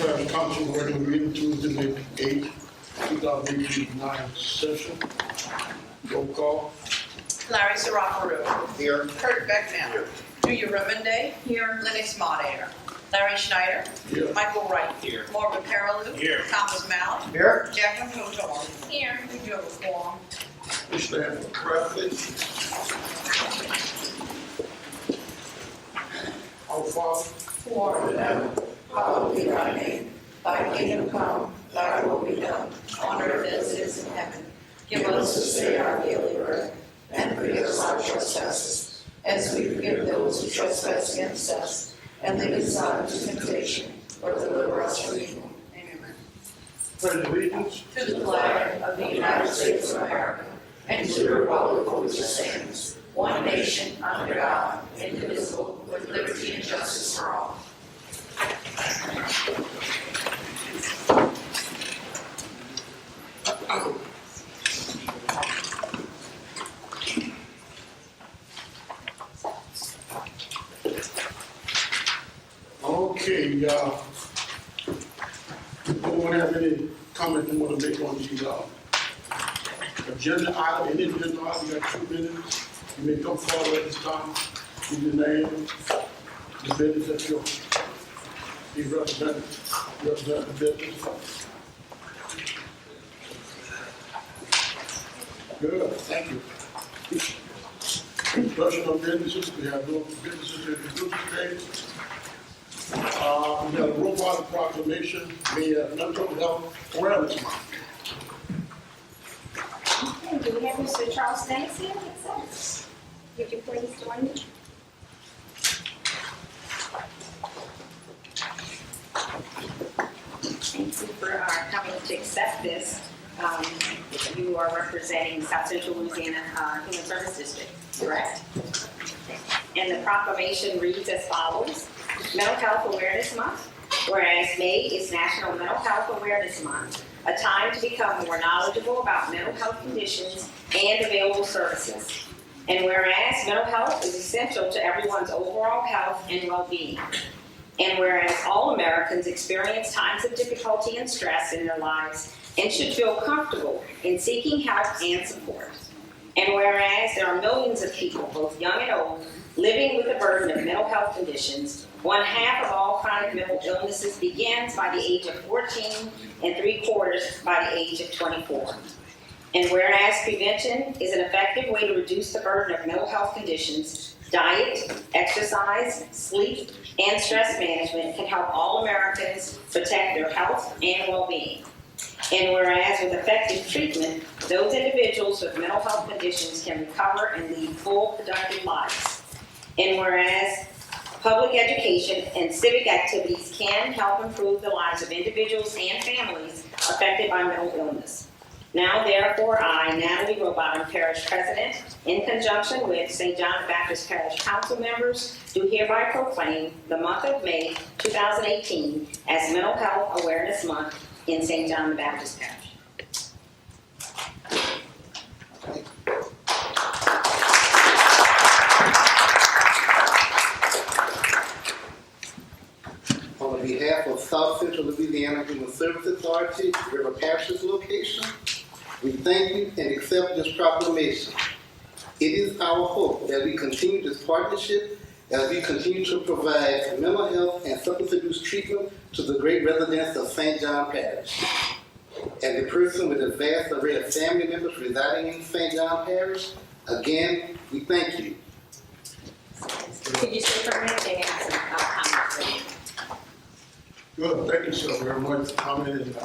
Parish Council regular meeting Tuesday, May 8th, 2018, 9 session. Roll call. Larry Sarafaru. Here. Kurt Beckman. Julia Rimonde. Here. Lennox Modair. Larry Schneider. Here. Michael Wright. Here. Morgan Paraloo. Here. Thomas Mallett. Here. Jacqueline Hotorn. Here. We do have a quorum. We stand for prayer, please. Our Father, Who art in heaven, hallowed be thy name. Thy kingdom come, thy will be done, on earth as it is in heaven. Give us this day our daily bread, and forgive us our trespasses, as we forgive those who trespass against us. And lead us not into temptation, but deliver us from evil. Amen. pledge allegiance. To the flag of the United States of America, and to the republic for which it stands, one nation, under God, indivisible, with liberty and justice for all. Okay, anyone have any comment you want to make on these agenda item? Any agenda item, you got 2 minutes. You may come forward at this time. Give your name, the business that you're represent the business. Good, thank you. Introduction of businesses, we have no businesses to introduce today. We have a robot proclamation, the mental health awareness month. Okay, do we have Mr. Charles Banks here? Yes, would you please join me? Thank you for coming to accept this. You are representing South Central Louisiana Human Service District, correct? And the proclamation reads as follows. Mental Health Awareness Month. Whereas May is National Mental Health Awareness Month, a time to become more knowledgeable about mental health conditions and available services. And whereas mental health is essential to everyone's overall health and well-being. And whereas all Americans experience times of difficulty and stress in their lives and should feel comfortable in seeking help and support. And whereas there are millions of people, both young and old, living with the burden of mental health conditions, 1/2 of all chronic mental illnesses begins by the age of 14 and 3/4 by the age of 24. And whereas prevention is an effective way to reduce the burden of mental health conditions, diet, exercise, sleep, and stress management can help all Americans protect their health and well-being. And whereas with effective treatment, those individuals with mental health conditions can recover and lead full, productive lives. And whereas public education and civic activities can help improve the lives of individuals and families affected by mental illness. Now, therefore, I, Natalie Robottom, Parish President, in conjunction with St. John the Baptist Parish Council members, do hereby proclaim the month of May 2018 as Mental Health Awareness Month in St. John the Baptist Parish. On behalf of South Central Louisiana Human Service Authority, River Parish's location, we thank you and accept this proclamation. It is our hope that we continue this partnership as we continue to provide mental health and substance abuse treatment to the great residents of St. John Parish. As a person with a vast array of family members residing in St. John Parish, again, we thank you. Could you stay for a minute? They have some comments. Good, thank you so very much for coming and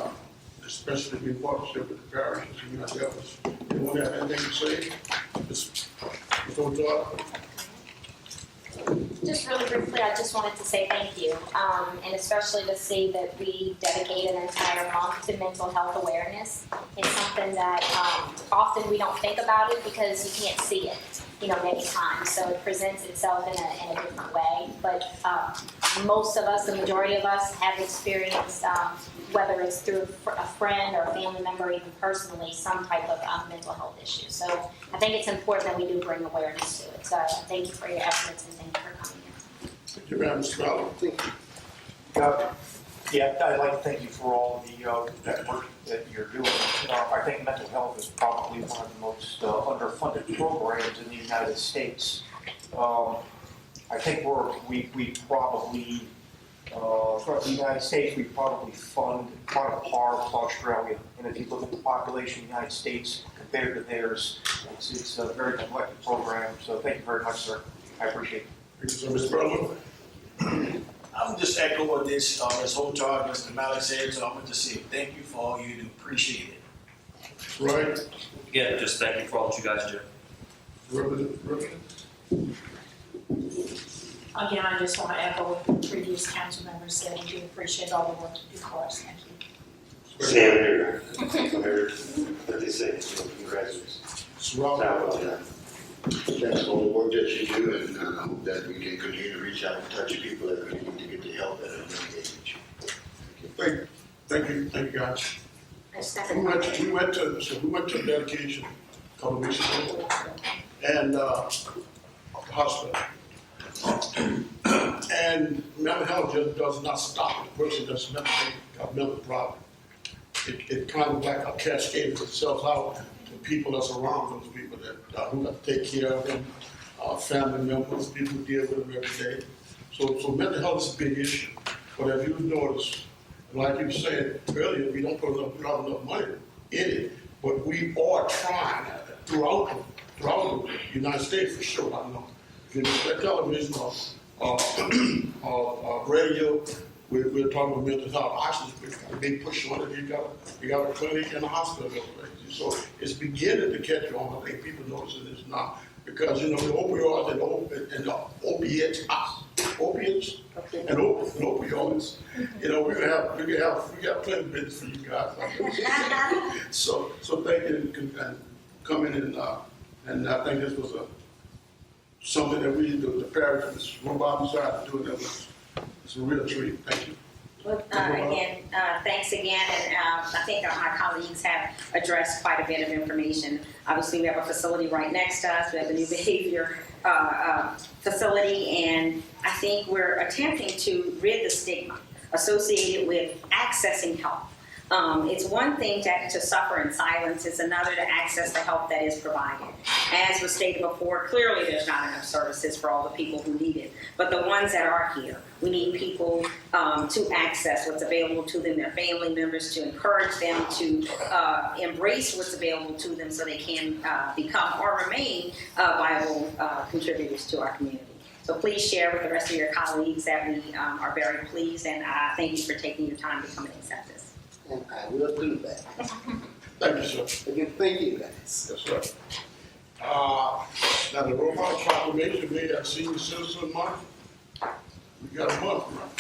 especially in partnership with the parishes and the others. Anyone have anything to say? Before we talk? Just really briefly, I just wanted to say thank you, and especially to see that we dedicate an entire month to mental health awareness. It's something that often we don't think about it because you can't see it, many times. So it presents itself in a different way. But most of us, the majority of us, have experienced, whether it's through a friend or a family member, even personally, some type of mental health issue. So I think it's important that we do bring awareness to it. So thank you for your efforts and thank you for coming here. Thank you, Mr. Fowler. Thank you. Yeah, I'd like to thank you for all the work that you're doing. I think mental health is probably one of the most underfunded programs in the United States. I think we probably, for the United States, we probably fund part of par with Australia. And if you look at the population of the United States compared to theirs, it's a very neglected program. So thank you very much, sir. I appreciate it. Thank you, sir. Mr. Butler? I'm just echo what this, Ms. Hotar, Mr. Malik said, so I'm going to say thank you for all you do. Appreciate it. Right. Again, just thank you for all that you guys do. Reverend? Again, I just want to echo what the previous council members said. We do appreciate all the work you do for us. Thank you. Same here. I heard what they say. Congratulations. Mr. Rob? Job well done. Thanks for all the work that you do, and I hope that we can continue to reach out and touch people that really need to get the help at a young age. Thank you, guys. We went to dedication a couple of weeks ago, and the hospital. And mental health just does not stop the person that's got a mental problem. It kind of like a cascades itself out to people that's around those people that who have to take care of them, family members, people who deal with them every day. So mental health is a big issue. But if you notice, like you were saying earlier, we don't put enough money in it, but we are trying throughout the United States for sure. I know. If you look at television or radio, we're talking about mental health. Actually, it's a big push on it. You got a clinic and a hospital. So it's beginning to catch on. I think people noticing this now because the opioids and the opiates and opioids. We got plenty of business for you guys. So thank you and come in and I think this was something that the parish was Robert decided to do, and that was a real treat. Thank you. Well, again, thanks again, and I think my colleagues have addressed quite a bit of information. Obviously, we have a facility right next to us. We have a new behavior facility, and I think we're attempting to rid the stigma associated with accessing help. It's one thing to suffer in silence. It's another to access the help that is provided. As was stated before, clearly there's not enough services for all the people who need it. But the ones that are here, we need people to access what's available to them, their family members, to encourage them to embrace what's available to them so they can become or remain viable contributors to our community. So please share with the rest of your colleagues that we are very pleased, and thank you for taking your time to come and accept this. And I will do that. Thank you, sir. Again, thank you guys. Yes, sir. Now the robot proclamation made at Senior Citizen Month. We got a month, right?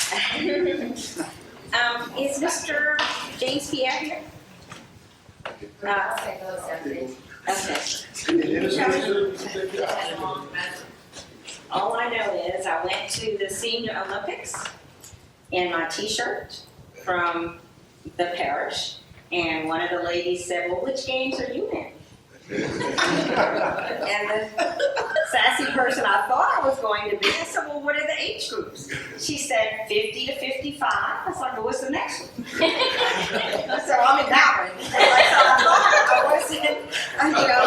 Is Mr. James Pierre here? Okay. All I know is I went to the Senior Olympics in my t-shirt from the parish, and one of the ladies said, well, which games are you in? And the sassy person I thought I was going to be, I said, well, what are the age groups? She said 50 to 55. I was like, well, what's the next one? So I'm in that one. So I thought I wasn't,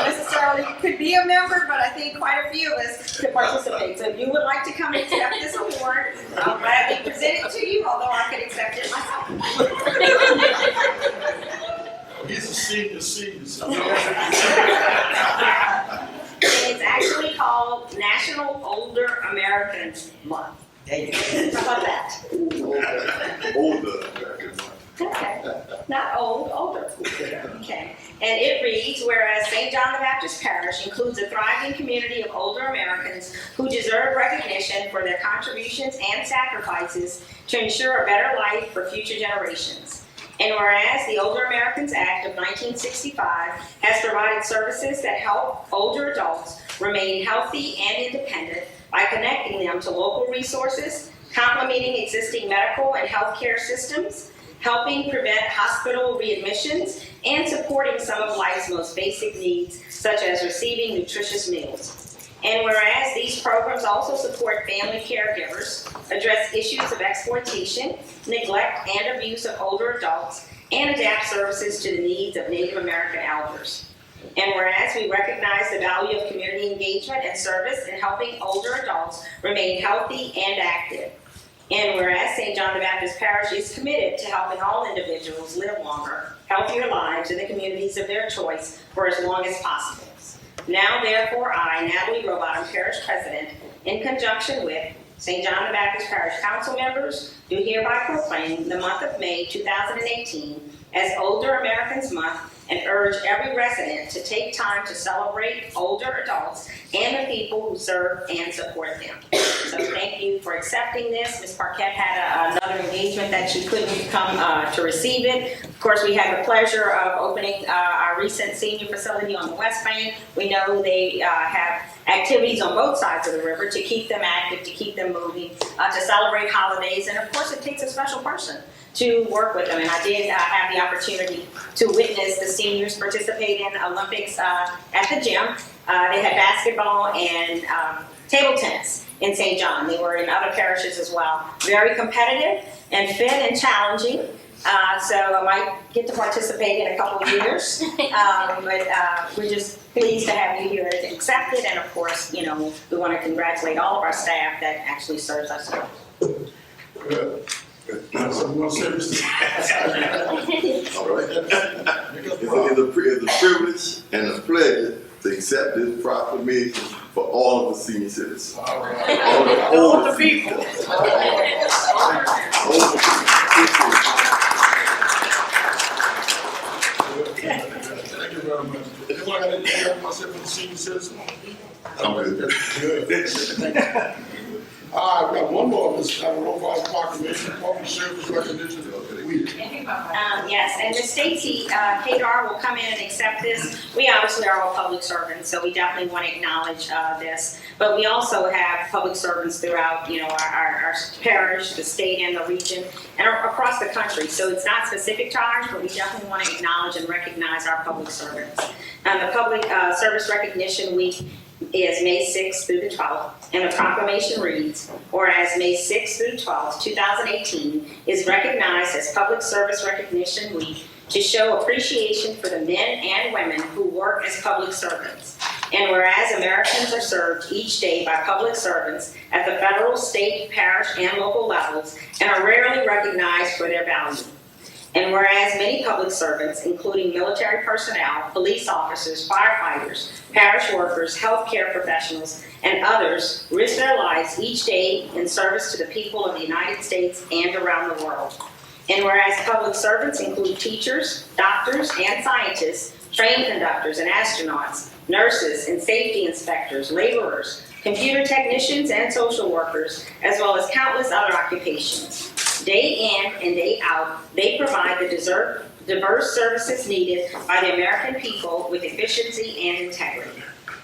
necessarily could be a member, but I think quite a few of us could participate. So if you would like to come and accept this award, I'll gladly present it to you, although I could accept it myself. He's a senior. So. It's actually called National Older Americans Month. How about that? Older American one. Okay. Not old, older. Okay. And it reads, whereas St. John the Baptist Parish includes a thriving community of older Americans who deserve recognition for their contributions and sacrifices to ensure a better life for future generations. And whereas the Older Americans Act of 1965 has provided services that help older adults remain healthy and independent by connecting them to local resources, complementing existing medical and healthcare systems, helping prevent hospital readmissions, and supporting some of life's most basic needs, such as receiving nutritious meals. And whereas these programs also support family caregivers, address issues of exploitation, neglect, and abuse of older adults, and adapt services to the needs of Native American elders. And whereas we recognize the value of community engagement and service in helping older adults remain healthy and active. And whereas St. John the Baptist Parish is committed to helping all individuals live longer, healthier lives in the communities of their choice for as long as possible. Now, therefore, I, Natalie Robottom, Parish President, in conjunction with St. John the Baptist Parish Council members, do hereby proclaim the month of May 2018 as Older Americans Month and urge every resident to take time to celebrate older adults and the people who serve and support them. So thank you for accepting this. Ms. Parquette had another engagement that she couldn't come to receive it. Of course, we had the pleasure of opening our recent senior facility on the West Bank. We know they have activities on both sides of the river to keep them active, to keep them moving, to celebrate holidays, and of course it takes a special person to work with them. And I did have the opportunity to witness the seniors participate in Olympics at the gym. They had basketball and table tennis in St. John. They were in other parishes as well. Very competitive and fit and challenging. So I might get to participate in a couple of years. But we're just pleased to have you here to accept it. And of course, you know, we want to congratulate all of our staff that actually serves us. Good. Some more services. All right. It's a privilege and a pleasure to accept this proclamation for all of the senior citizens. All right. All the people. All the people. Thank you very much. Anyone got anything else myself for the senior citizen? I'm good. Good. Thank you. All right, we got one more. Let's have a roll call proclamation, public service recognition week. Yes, and Ms. Stacy Kadar will come in and accept this. We obviously are all public servants, so we definitely want to acknowledge this. But we also have public servants throughout, you know, our parish, the state, and the region, and across the country. So it's not specific to ours, but we definitely want to acknowledge and recognize our public servants. The Public Service Recognition Week is May 6th through the 12th, and the proclamation reads, whereas May 6th through 12th, 2018 is recognized as Public Service Recognition Week to show appreciation for the men and women who work as public servants. And whereas Americans are served each day by public servants at the federal, state, parish, and local levels and are rarely recognized for their value. And whereas many public servants, including military personnel, police officers, firefighters, parish workers, healthcare professionals, and others risk their lives each day in service to the people of the United States and around the world. And whereas public servants include teachers, doctors, and scientists, train conductors and astronauts, nurses and safety inspectors, laborers, computer technicians, and social workers, as well as countless other occupations. Day in and day out, they provide the diverse services needed by the American people with efficiency and integrity.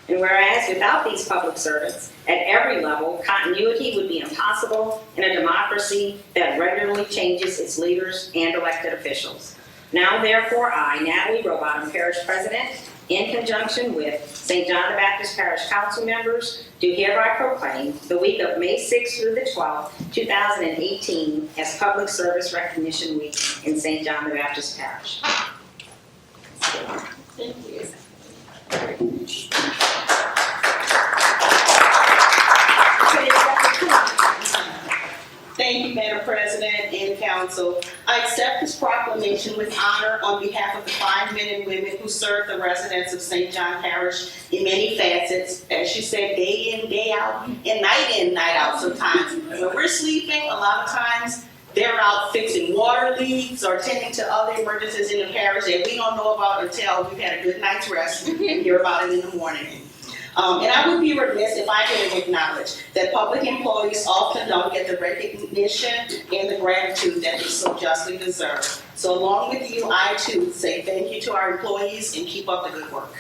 And whereas without these public servants, at every level, continuity would be impossible in a democracy that regularly changes its leaders and elected officials. Now, therefore, I, Natalie Robottom, Parish President, in conjunction with St. John the Baptist Parish Council members, do hereby proclaim the week of May 6th through the 12th, 2018 as Public Service Recognition Week in St. John the Baptist Parish. Thank you. Thank you, Madam President and Council. I accept this proclamation with honor on behalf of the 5 men and women who serve the residents of St. John Parish in many facets, as she said, day in, day out, and night in, night out sometimes. When we're sleeping, a lot of times, they're out fixing water leaks or tending to other emergencies in the parish that we don't know about until we've had a good night's rest and hear about it in the morning. And I would be remiss if I didn't acknowledge that public employees often don't get the recognition and the gratitude that they so justly deserve. So along with you, I too say thank you to our employees and keep up the good work.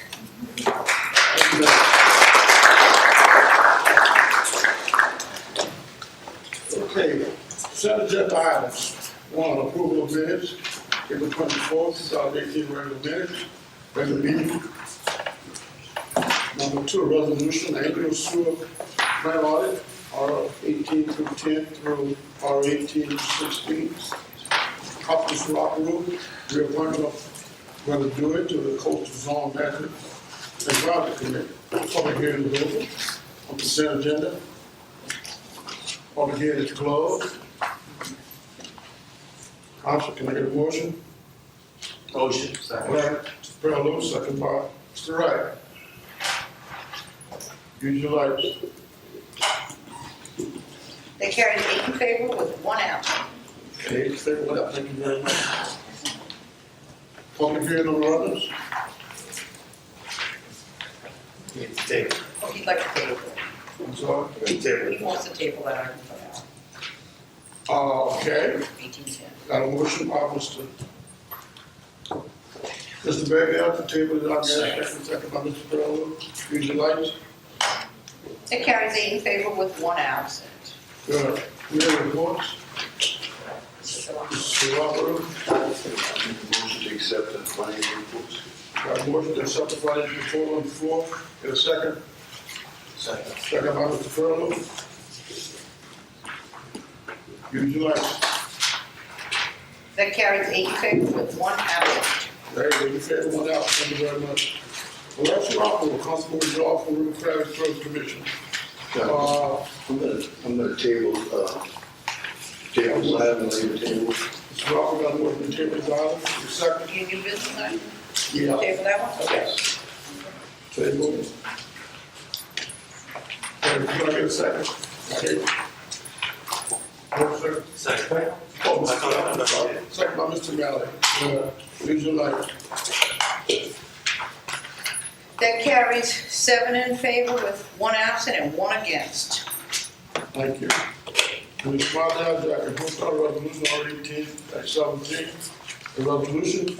Okay, set agenda items. One, approval of minutes, April 24th, 2018 regular minutes, regular meeting. Number 2, resolution, annual sewer plant audit, R 18 through 10 through R 18 to 16. Couples Rock Road, reappointment of Brother Dewey to the Coastal Zone Management and Project Committee. Public hearing is open. On consent agenda. Public hearing is closed. Council, can I get a motion? Motion. All right, Mr. Perlow, second by Mr. Wright. Use your lights. That carries 8 in favor with 1 absent. Okay, say what, thank you very much. Public hearing on others? Table. Oh, he'd like to table it. I'm sorry? He wants to table that item for now. Okay, 1810. got a motion by Mr. Baker to table it, second by Mr. Perlow. Use your lights. That carries 8 in favor with 1 absent. Good. We have reports. Mr. Walker, Motion to accept the financial reports. got a motion to accept the financial report on the floor. Get a second. Second. Second by Mr. Furlow. Use your lights. That carries 8 in favor with 1 absent. Very good. In favor, 1 out. Thank you very much. Election officer, Constable Joe from River Parish Road Commission. I'm gonna table this item and leave the table. Mr. Walker got a motion to table this item. The second. You new business item? Yeah. Table that one? Okay. Table. And can I get a second? Okay. Sir. Second. Oh, second by Mr. Malley. Use your light. That carries 7 in favor with 1 absent and 1 against. Thank you. And it's my now, Jack, and we'll start resolution R 18-17. The resolution,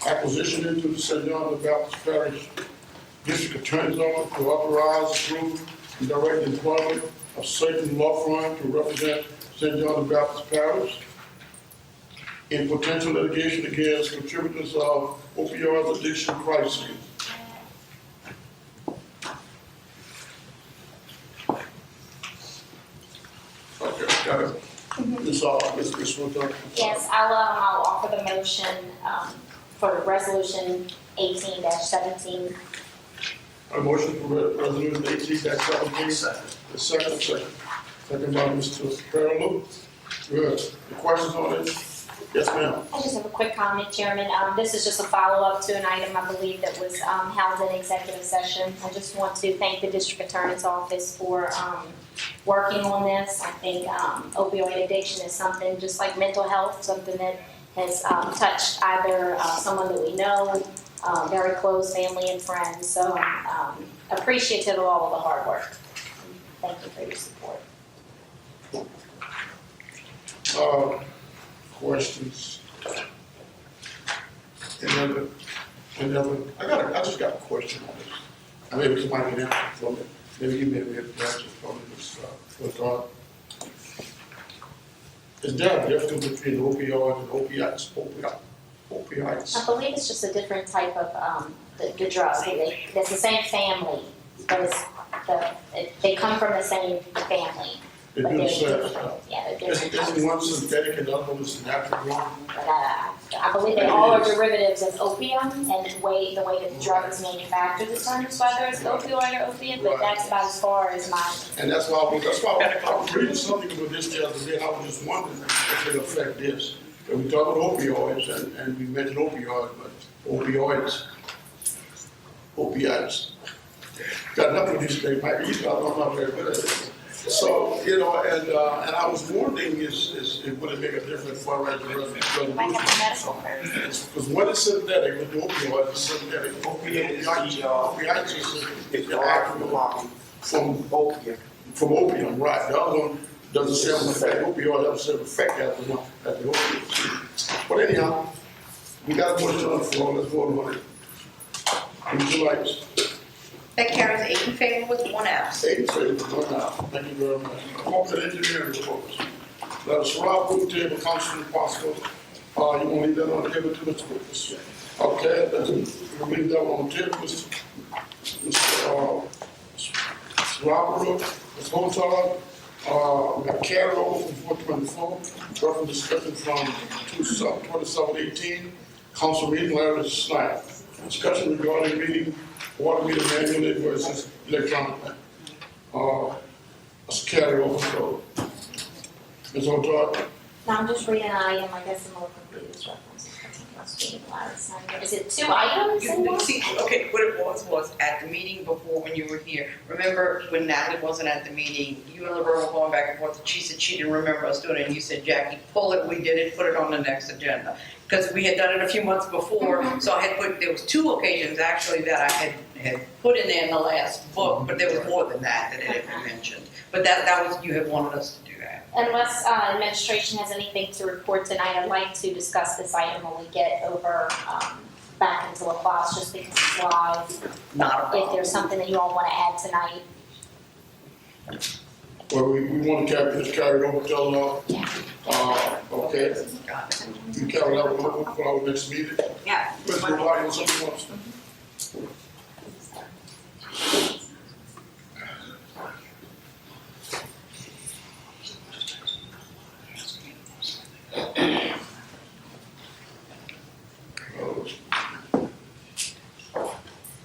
acquisition into the St. John the Baptist Parish District Attorney's Office to authorize, approve, and direct employment of certain law firm to represent St. John the Baptist Parish in potential litigation against contributors of opioid addiction crisis. Okay, got it. Ms. Swinton. Yes, I'll offer the motion for resolution 18-17. A motion for resolution 18-17. Second. The second by Mr. Perlow. Good. Any questions on this? Yes, ma'am. I just have a quick comment, Chairman. This is just a follow-up to an item I believe that was held in executive session. I just want to thank the District Attorney's Office for working on this. I think opioid addiction is something just like mental health, something that has touched either someone that we know, very close family and friends. So appreciative of all of the hard work. Thank you for your support. Questions? Any other? I just got a question on this. Maybe somebody can answer it for me. Maybe you may be able to answer it for me. Is there a difference between opioid and opiates? I believe it's just a different type of the drug. It's the same family, but they come from the same family. They But do the they're same different. stuff. Yeah, they're different. Isn't one synthetic and the other one is natural one? But I believe they all are derivatives of opium, and the way that the drug is manufactured determines whether it's opioid or opiate. But that's about as far as my. And that's why I was reading something with this the other day, and I was just wondering if it affect this. And we talk about opioids, and we mentioned opioids, but opiates. Got nothing to do with Mike. I'm not very good at it. So, and I was wondering, would it make a difference for our resolution? Because what is synthetic with the opioid is synthetic. Opiates is the actual from opium, right? The other one doesn't say effect. Opioid doesn't say effect at the opium. But anyhow, we got a motion on the floor. Let's vote on it. Use your lights. That carries 8 in favor with 1 absent. 8 in favor, 1 out. Thank you very much. Come to the engineering reports. Let us rob room table, Councilman Pasco. You want to leave that on the table to Mr. Witness? Okay, we'll leave that one on the table, Mr. Robert, Ms. Hotard, we got carryover from 424, reference discussion from 2718, council meeting, Larry Snyder. Discussion regarding meeting, water meter manually versus electronic. Let's carry over, so. Ms. Hotard, No, I'm just reading an item, I guess I'm a little confused. Is it 2 items in one? See, okay, what it was at the meeting before when you were here. Remember when Natalie wasn't at the meeting, you and Laverne were going back and forth, and she said she didn't remember us doing it, and you said, Jackie, pull it, we did it, put it on the next agenda. Because we had done it a few months before, so I had put, there was 2 occasions actually that I had put in there in the last book, but there was more than that that had been mentioned. But that was, you had wanted us to do that. Unless administration has anything to report tonight, I'd like to discuss this item when we get over back into the class, just because it's live. Not a problem. If there's something that you all want to add tonight. well, we want to carry this carried over till, okay, Got it. you carry that one over for our next meeting. Yeah. Mr. White, something else?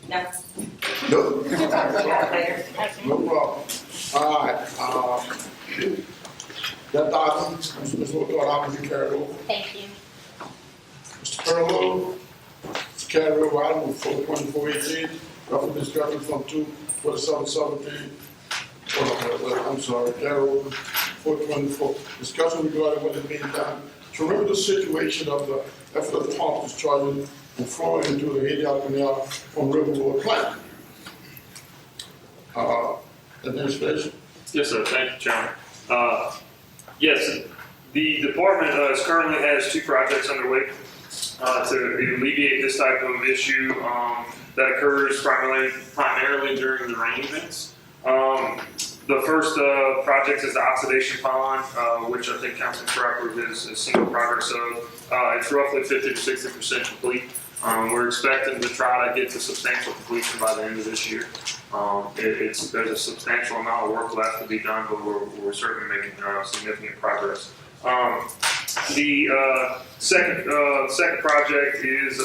No. No. Later. No problem. All right, that document, Ms. Hotard, I will be carried over. Thank you. Mr. Furlow, it's carried over item 42418, reference discussion from 2/27/17. I'm sorry, carried over 424. Discussion regarding what is being done to remember the situation of the effluent pump discharging and flowing into the Haydale Canal from River Road plant. Administration. Yes, sir. Thank you, Chairman. Yes, the department currently has 2 projects underway to alleviate this type of issue that occurs primarily during the rain events. The first project is the oxidation pond, which I think Councilman Stratford has seen progress of. It's roughly 50 to 60% complete. We're expecting to try to get to substantial completion by the end of this year. There's a substantial amount of work left to be done, but we're certainly making significant progress. The second project is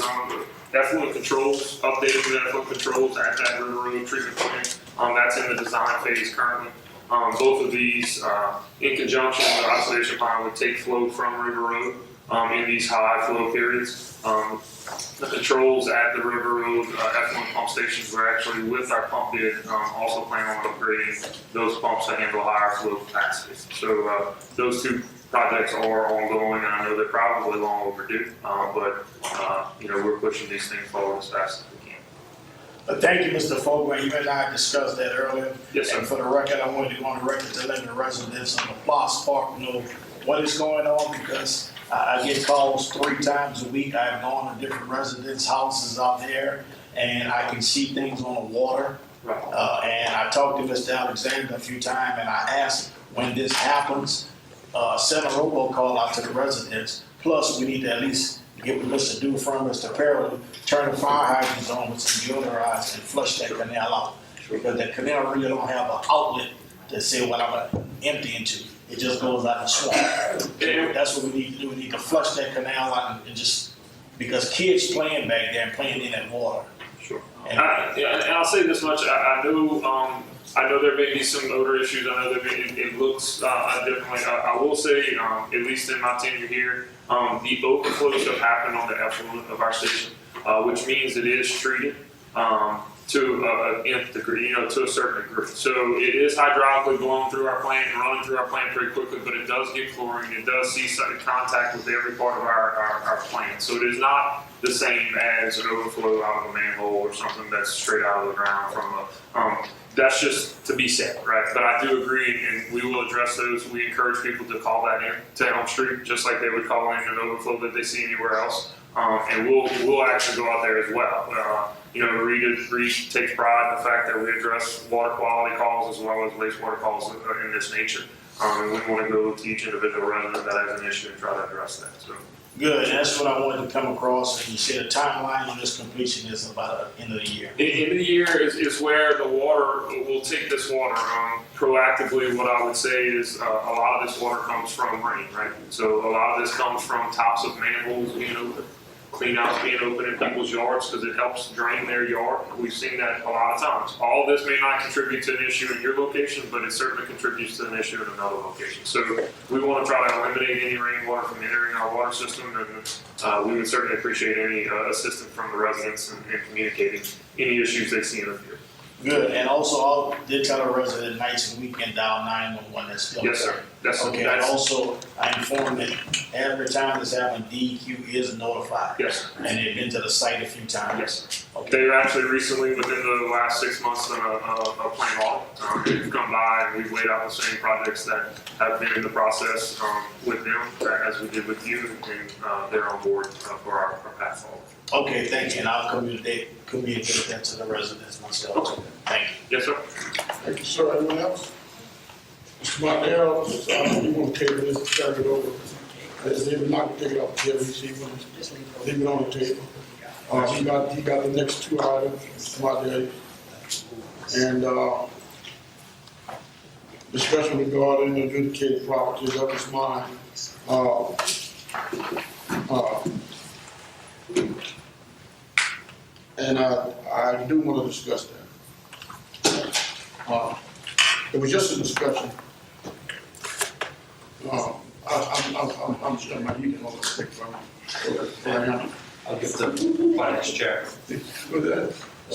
effluent controls, updating the effluent controls at that River Road treatment plant. That's in the design phase currently. Both of these, in conjunction with the oxidation pond, would take flow from River Road in these high flow periods. The controls at the River Road effluent pump stations were actually with our pump bid, also plan on upgrading those pumps to handle higher flow capacities. So those 2 projects are ongoing, and I know they're probably long overdue, but we're pushing these things forward as fast as we can. Thank you, Mr. Fogler. You and I discussed that earlier. Yes, sir. And for the record, I wanted to go on the record to let the residents on the Plus Park know what is going on, because I get calls 3 times a week. I've gone to different residents' houses out there, and I can see things on the water. Right. And I talked to Mr. Alexander a few times, and I asked when this happens, send a robocall out to the residents. Plus, we need to at least get what Mr. Dufresne, Mr. Perry, turn the fire hydrants on with some deodorized and flush that canal out. Because that canal really don't have an outlet to say what I'm gonna empty into. It just goes out and swamp. That's what we need to do. We need to flush that canal out and just, because kids playing back there and playing in that water. Sure. And I'll say this much: I know there may be some odor issues. I know it looks differently. I will say, at least in my tenure here, the overflows have happened on the effluent of our station, which means it is treated to an nth degree, to a certain degree. So it is hydraulically blowing through our plant and running through our plant pretty quickly, but it does get chlorine. It does see some contact with every part of our plant. So it is not the same as an overflow out of a manhole or something that's straight out of the ground from a. That's just to be said, right? But I do agree, and we will address those. We encourage people to call that in to Elm Street, just like they would call in an overflow that they see anywhere else. And we'll actually go out there as well. Rita takes pride in the fact that we address water quality calls as well as wastewater calls in this nature. And we want to go to each individual resident that has an issue and try to address that. So Good, that's what I wanted to come across, and you said the timeline on this completion is about the end of the year. End of the year is where the water, we'll take this water. Proactively, what I would say is a lot of this water comes from rain, right? So a lot of this comes from tops of manholes being open, cleanouts being open in people's yards because it helps drain their yard. We've seen that a lot of times. All of this may not contribute to an issue in your location, but it certainly contributes to an issue in another location. So we want to try to eliminate any rainwater from entering our water system, and we would certainly appreciate any assistance from the residents in communicating any issues they see in the field. Good, and also I did tell a resident nights and weekend dial 911, that's still. Yes, sir. That's Okay, and also I informed that every time this happens, DEQ is notified. Yes. And they've been to the site a few times. Yes. Okay. They've actually recently, within the last 6 months, done a plan audit. They've come by and we've laid out the same projects that have been in the process with them as we did with you, and they're on board for our path forward. Okay, thank you, and I'll communicate that to the residents myself. Okay. Thank you. Yes, sir. Thank you, sir. Anyone else? Mr. Martell, you want to table this, carry it over. They would not take it off the table, see, leave it on the table. He got the next two items, Mr. Martell. And, discussion regarding the adjudicated properties of this mine. And I do want to discuss that. It was just a discussion. I'm sure my you can hold a stick from me. I'll give the finance chair. With that. I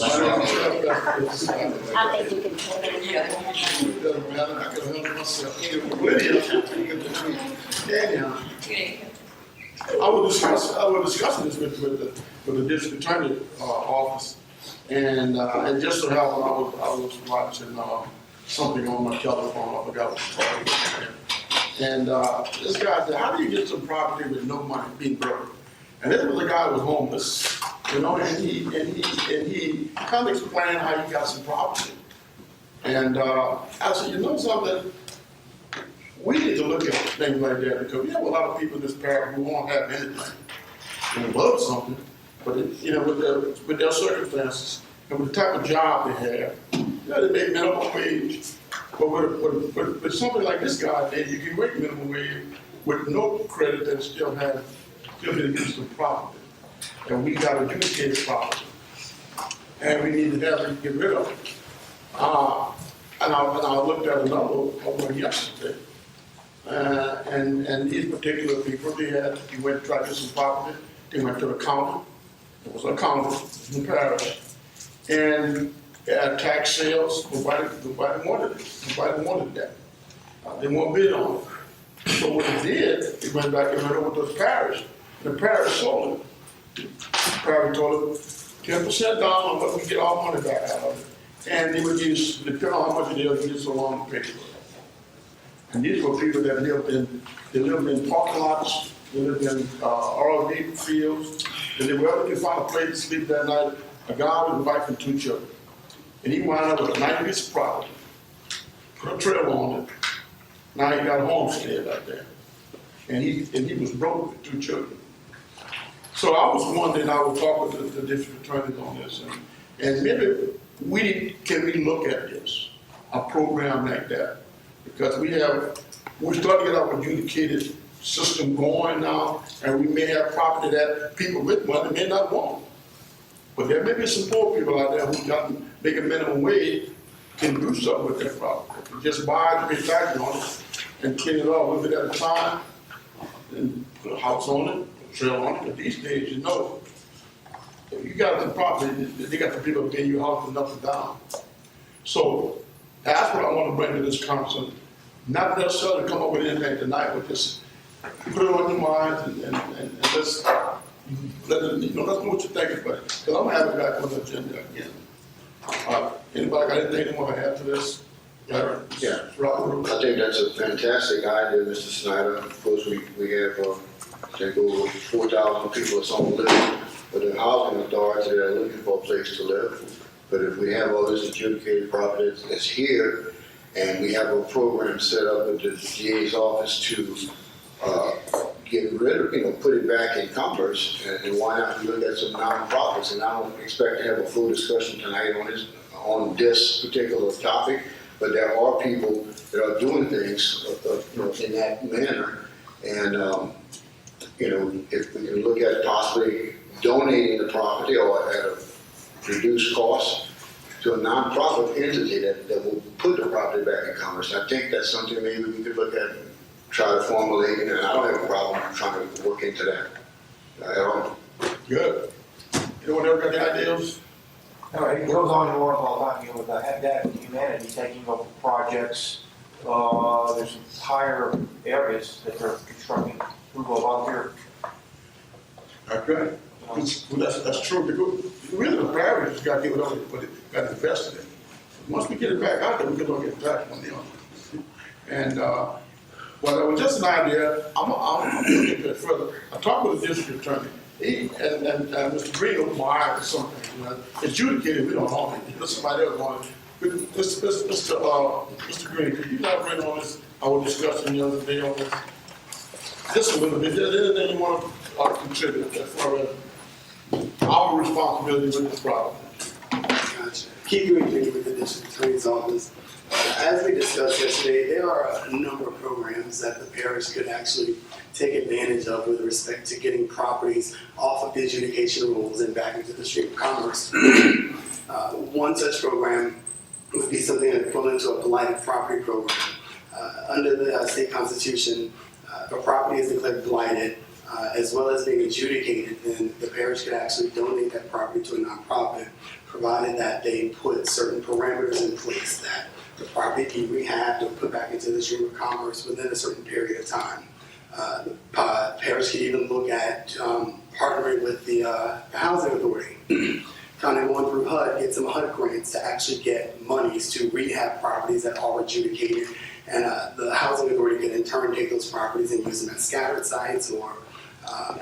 think you can tell them. It doesn't matter, I can handle myself. Anyhow, I will discuss this with the district attorney office, and just so happened I was watching something on my telephone. I forgot what it was. And this guy said, "How do you get some property with no money being broke?" And this was a guy who was homeless, you know, and he kind of explained how he got some property. And I said, you know something? We need to look at things like that because we have a lot of people in this parish who won't have anything and love something, but you know, with their circumstances and with the type of job they have, you know, they make minimum wage. But with something like this guy, you can make minimum wage with no credit and still be able to get some property. And we got adjudicated property, and we need to have it get rid of it. And I looked at another one yesterday. And these particular people, he went to try to get some property. They went to the county. It was a county in Parish. And tax sales, nobody wanted it. Nobody wanted that. They won't bid on it. So what he did, he went back and went over to the parish. And the parish sold it. The parish told him 10% down on what we get our money back out of it. And they would use, depending on how much it is, get so long to pay for it. And these were people that lived in parking lots, they lived in RV fields, and they wherever they could find a place to sleep that night, a guy with a wife and two children. And he wound up with a nice piece of property, put a trailer on it. Now he got a homestead out there. And he was broke with two children. So I was wondering, I was talking to the district attorneys on this, and maybe can we look at this, a program like that? Because we're starting to get our adjudicated system going now, and we may have property that people with money may not want. But there may be some poor people out there who got to make a minimum wage, can do something with their property. Just buy it, pay taxes on it, and clean it off with it at a time, and put a house on it, a trailer on it. But these days, you know, if you got the property, they got the people paying you house and up and down. So that's what I want to bring to this council. Not necessarily come up with anything tonight, but just put it on your mind and let's let it, you know, let's know what you're thinking about it. Because I'm going to have it back on the agenda again. Anybody got anything they want to add to this? Yeah. Robert? I think that's a fantastic idea, Mr. Snyder. Of course, we have, I think over 4,000 people that's on the list for the housing authority that are looking for a place to live. But if we have all this adjudicated property that's here, and we have a program set up with the DA's office to get rid of, put it back in commerce, and why not look at some nonprofits? And I don't expect to have a full discussion tonight on this particular topic, but there are people that are doing things, in that manner. And, if we can look at possibly donating the property or at a reduced cost to a nonprofit entity that will put the property back in commerce. I think that's something maybe we could look at and try to formulate, and I don't have a problem trying to work into that at all. Good. Anyone ever got any ideas? No, it goes on and on all the time, with that humanity taking over projects. There's entire areas that they're constructing through volunteer. Okay. Well, that's true. Really, the parish has got to get it over, but it got invested in. Once we get it back out there, we can look at that one. And well, it was just an idea. I'm looking at it further. I talked with the district attorney. And Mr. Green opened my eyes to something. Adjudicated, we don't own it. Somebody else wanted it. Mr. Green, could you elaborate on this? I was discussing the other day on this. Just a little bit. Is there anything you want to contribute as far as our responsibility with this problem? Gotcha. Keith Green with the district attorney's office. As we discussed yesterday, there are a number of programs that the parish could actually take advantage of with respect to getting properties off of the adjudication rules and back into the stream of commerce. One such program would be something equivalent to a blighted property program. Under the state constitution, if a property is declared blighted, as well as being adjudicated, then the parish could actually donate that property to a nonprofit, provided that they put certain parameters in place that the property be rehabbed or put back into the stream of commerce within a certain period of time. The parish could even look at partnering with the housing authority, kind of going through HUD, get some HUD grants to actually get monies to rehab properties that are adjudicated, and the housing authority can in turn take those properties and use them as scattered sites or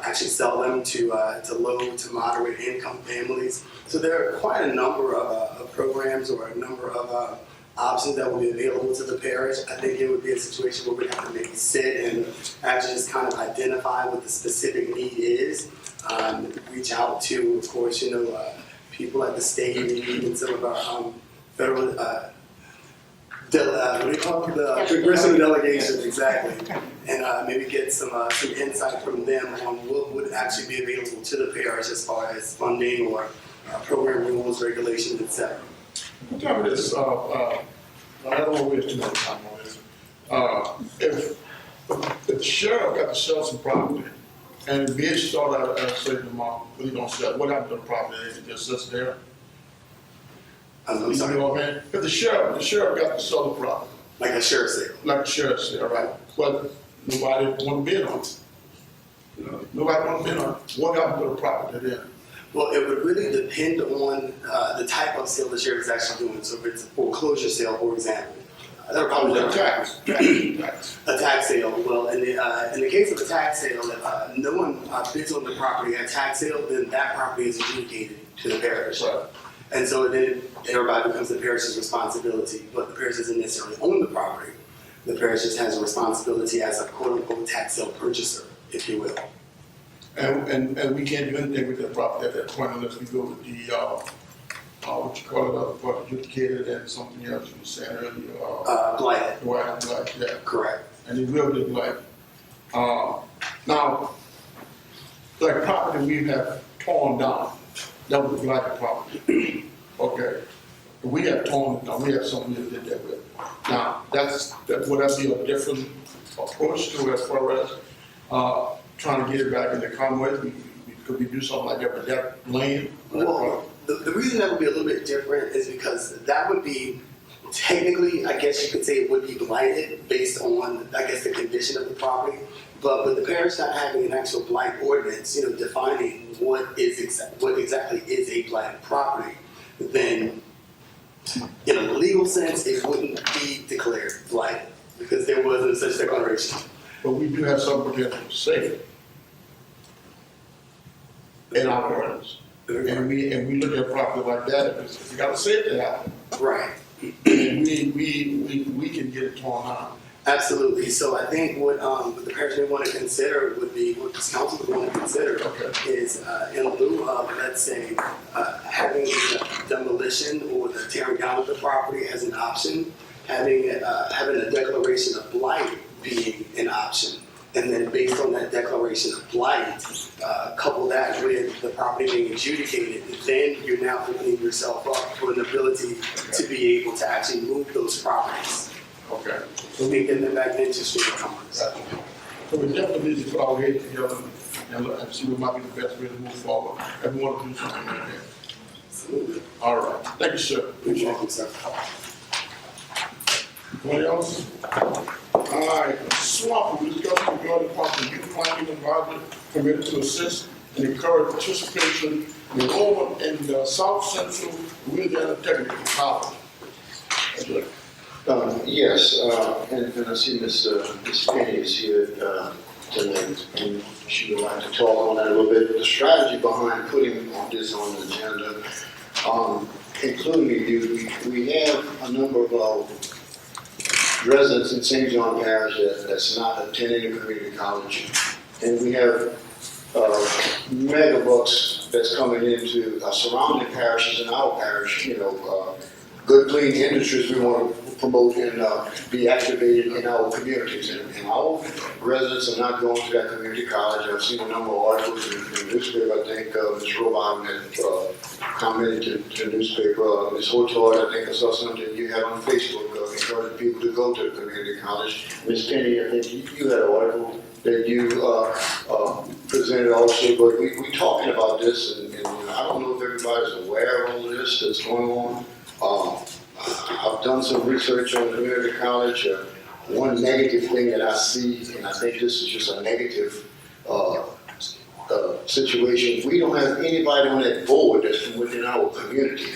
actually sell them to low to moderate income families. So there are quite a number of programs or a number of options that will be available to the parish. I think it would be a situation where we'd have to maybe sit and actually just kind of identify what the specific need is. Reach out to, of course, people at the state and even some of our federal, what do you call it? The congressional delegations, exactly. And maybe get some insight from them on what would actually be available to the parish as far as funding or program rules, regulations, etc. Tell me this, I don't want to waste too much time on this. If the sheriff got to sell some property and the bid started out at a certain amount, but he don't sell, what happened to the property? It just sits there? I'm sorry. You know what I mean? If the sheriff got to sell the property. Like a sheriff's sale. Like a sheriff's sale, right? But nobody want to bid on it. Nobody want to bid on it. What happened to the property then? Well, it would really depend on the type of sale the sheriff is actually doing. So if it's a foreclosure sale, for example, that would probably be a tax sale. Well, in the case of a tax sale, if no one bids on the property at a tax sale, then that property is adjudicated to the parish. Right. And so then everybody becomes the parish's responsibility, but the parish doesn't necessarily own the property. The parish just has a responsibility as a quote-unquote tax sale purchaser, if you will. And we can't do anything with that property at that point unless we go with the, what you call it, other part adjudicated and something else you were saying earlier. Blighted. Blighted, yeah. Correct. And it will be blighted. Now, like property we have torn down, that was blighted property. Okay. We have torn it down, we have something that did that with. Now, would that be a different approach to it as far as, trying to get it back in the commonwealth? Could we do something like that with that land? Well, the reason that would be a little bit different is because that would be, technically, I guess you could say it would be blighted based on, I guess, the condition of the property. But with the parish not having an actual blight ordinance, defining what exactly is a blighted property, then in a legal sense, it wouldn't be declared blighted because there wasn't such declaration. But we do have something to say in our ordinance. And we look at property like that, if we got to say it to happen. Right. And we can get it torn out. Absolutely. So I think what the parish may want to consider would be, what this council would want to consider is in lieu of, let's say, having the demolition or the tearing down of the property as an option, having a declaration of blight being an option. And then based on that declaration of blight, couple that with the property being adjudicated, then you're now opening yourself up for an ability to be able to actually move those properties. Okay. So we get them back into street commerce. So we definitely need to put our heads together and look and see what might be the best way to move forward. And we want to do something like that. Absolutely. All right. Thank you, sir. Appreciate it. Sir. Anyone else? All right. Swamp, we discussed regarding the possible youth planning advisory committee to assist and encourage participation and enrollment in the South Central Louisiana Technical College. That's it. Yes, and I see Ms. Penny is here tonight, and she would like to talk on that a little bit. The strategy behind putting this on the agenda, including we have a number of residents in St. John Parish that's not attending a community college, and we have megabucks that's coming into surrounding parishes in our parish. Good, clean industries we want to promote and be activated in our communities. And our residents are not going to that community college. I've seen a number of articles in the newspaper. I think Ms. Robin had commented to the newspaper. Ms. Hotard, I think I saw something you had on Facebook encouraging people to go to the community college. Ms. Penny, I think you had an article that you presented also, but we talking about this, and I don't know if everybody's aware of all this that's going on. I've done some research on community college. One negative thing that I see, and I think this is just a negative situation, we don't have anybody on that board that's from within our community.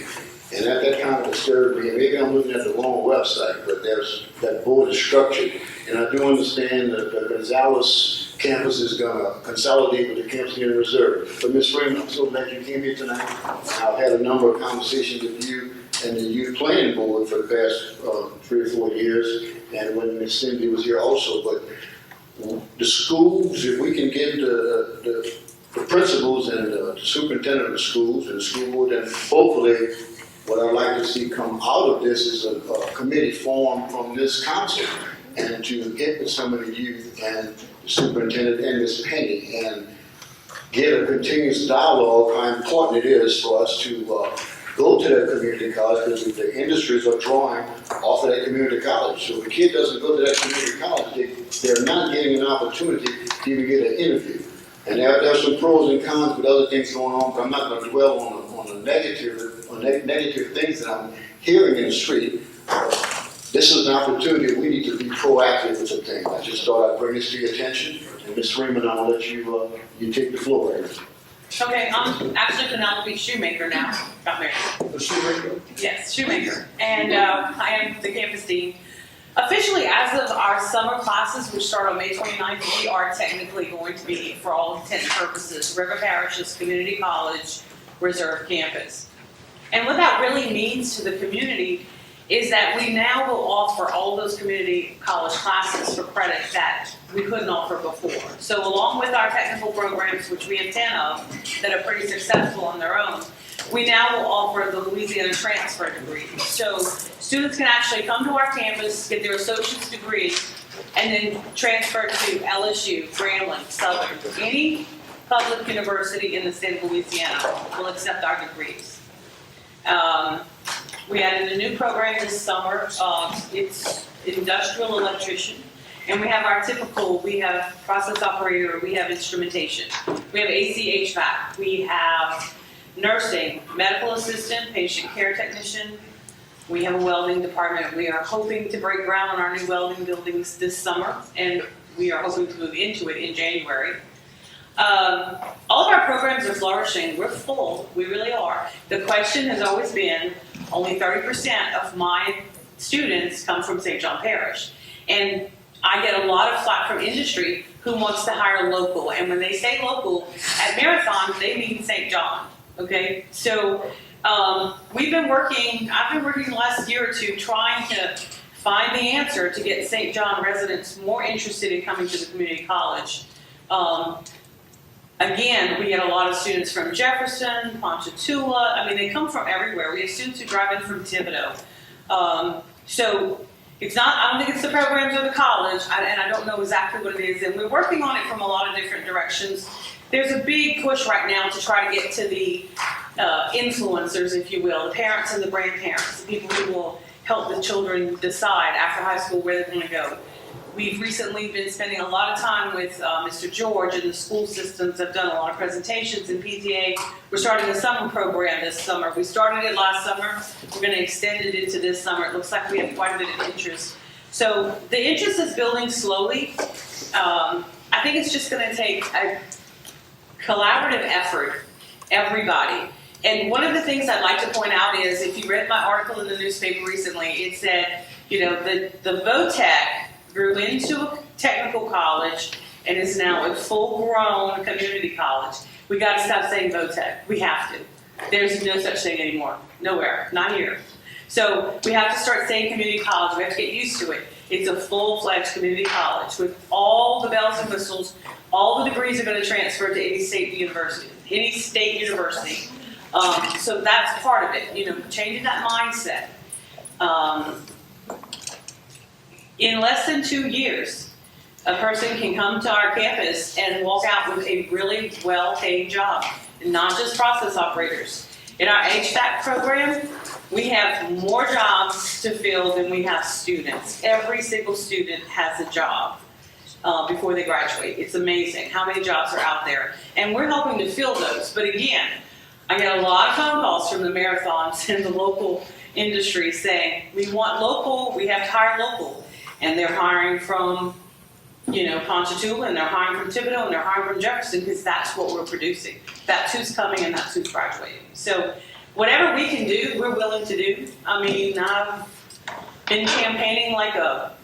And that kind of disturbed me. Maybe I'm looking at the wrong website, but that board is structured. And I do understand that the Gonzales campus is going to consolidate with the campus in reserve. But Ms. Freeman, I'm so glad you came here tonight. I've had a number of conversations with you and the youth planning board for the past 3 or 4 years, and when Ms. Cindy was here also. But the schools, if we can get the principals and the superintendent of the schools and the school board, and hopefully what I'd like to see come out of this is a committee formed from this council, and to get with some of the youth and the superintendent and Ms. Penny and get a continuous dialogue how important it is for us to go to that community college, because the industries are drawing off of that community college. So if a kid doesn't go to that community college, they're not getting an opportunity to even get an interview. And there's some pros and cons with other things going on, but I'm not going to dwell on the negative things that I'm hearing in the street. This is an opportunity. We need to be proactive with some things. I just thought I'd bring this to your attention. And Ms. Freeman, I'll let you take the floor right now. Okay, I'm actually Penelope Shoemaker now, got married. The shoemaker? Yes, Shoemaker. And I am the campus dean. Officially, as of our summer classes, which start on May 29th, we are technically going to be, for all intents and purposes, River Parish's community college reserve campus. And what that really means to the community is that we now will offer all those community college classes for credit that we couldn't offer before. So along with our technical programs, which we have 10 of, that are pretty successful on their own, we now will offer the Louisiana transfer degree. So students can actually come to our campus, get their associate's degree, and then transfer to LSU, Grambling, Southern. Any public university in the state of Louisiana will accept our degrees. We added a new program this summer. It's industrial electrician. And we have our typical, we have process operator, we have instrumentation. We have AC HVAC, we have nursing, medical assistant, patient care technician. We have a welding department. We are hoping to break ground on our new welding buildings this summer, and we are hoping to move into it in January. All of our programs are flourishing. We're full. We really are. The question has always been, only 30% of my students come from St. John Parish. And I get a lot of flack from industry who wants to hire local. And when they say local, at Marathon, they mean St. John. Okay? So I've been working the last year or two trying to find the answer to get St. John residents more interested in coming to the community college. Again, we get a lot of students from Jefferson, Ponchatoula. I mean, they come from everywhere. We have students who drive in from Thibodeau. So it's not, I don't think it's the programs or the college, and I don't know exactly what it is. And we're working on it from a lot of different directions. There's a big push right now to try to get to the influencers, if you will, the parents and the grandparents, the people who will help the children decide after high school where they're going to go. We've recently been spending a lot of time with Mr. George, and the school systems have done a lot of presentations in PTA. We're starting a summer program this summer. We started it last summer. We're going to extend it into this summer. It looks like we have quite a bit of interest. So the interest is building slowly. I think it's just going to take a collaborative effort, everybody. And one of the things I'd like to point out is, if you read my article in the newspaper recently, it said, you know, the VOTEC grew into a technical college and is now a full-grown community college. We got to stop saying VOTEC. We have to. There's no such thing anymore. Nowhere. Not here. So we have to start saying community college. We have to get used to it. It's a full-fledged community college with all the bells and whistles. All the degrees are going to transfer to any state university. So that's part of it. You know, changing that mindset. In less than 2 years, a person can come to our campus and walk out with a really well-paid job, not just process operators. In our HVAC program, we have more jobs to fill than we have students. Every single student has a job before they graduate. It's amazing how many jobs are out there. And we're helping to fill those. But again, I get a lot of phone calls from the marathons and the local industry saying, we want local, we have to hire local. And they're hiring from, you know, Ponchatoula, and they're hiring from Thibodeau, and they're hiring from Jefferson, because that's what we're producing. That's who's coming and that's who's graduating. So whatever we can do, we're willing to do. I mean, I've been campaigning like a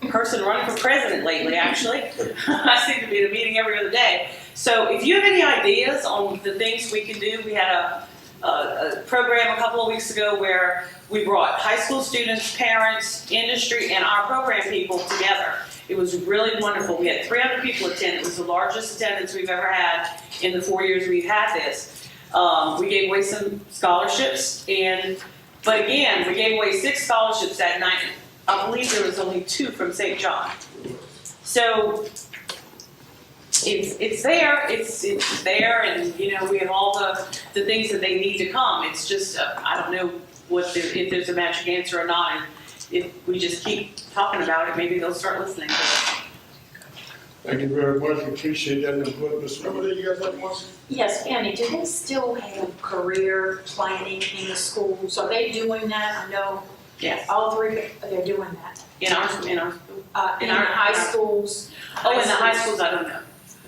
person running for president lately, actually. I seem to be at a meeting every other day. So if you have any ideas on the things we can do, we had a program a couple of weeks ago where we brought high school students, parents, industry, and our program people together. It was really wonderful. We had 300 people attend. It was the largest attendance we've ever had in the 4 years we've had this. We gave away some scholarships, but again, we gave away 6 scholarships that night. I believe there was only 2 from St. John. So it's there, it's there, and you know, we have all the things that they need to come. It's just I don't know if there's a magic answer or not, and if we just keep talking about it, maybe they'll start listening to us. Thank you very much. We appreciate that input. Ms. Remedy, you guys have one? Yes, Penny, do they still have career planning in the schools? Are they doing that? I know Yes. all 3, they're doing that. In our In our high schools. Oh, in the high schools, I don't know.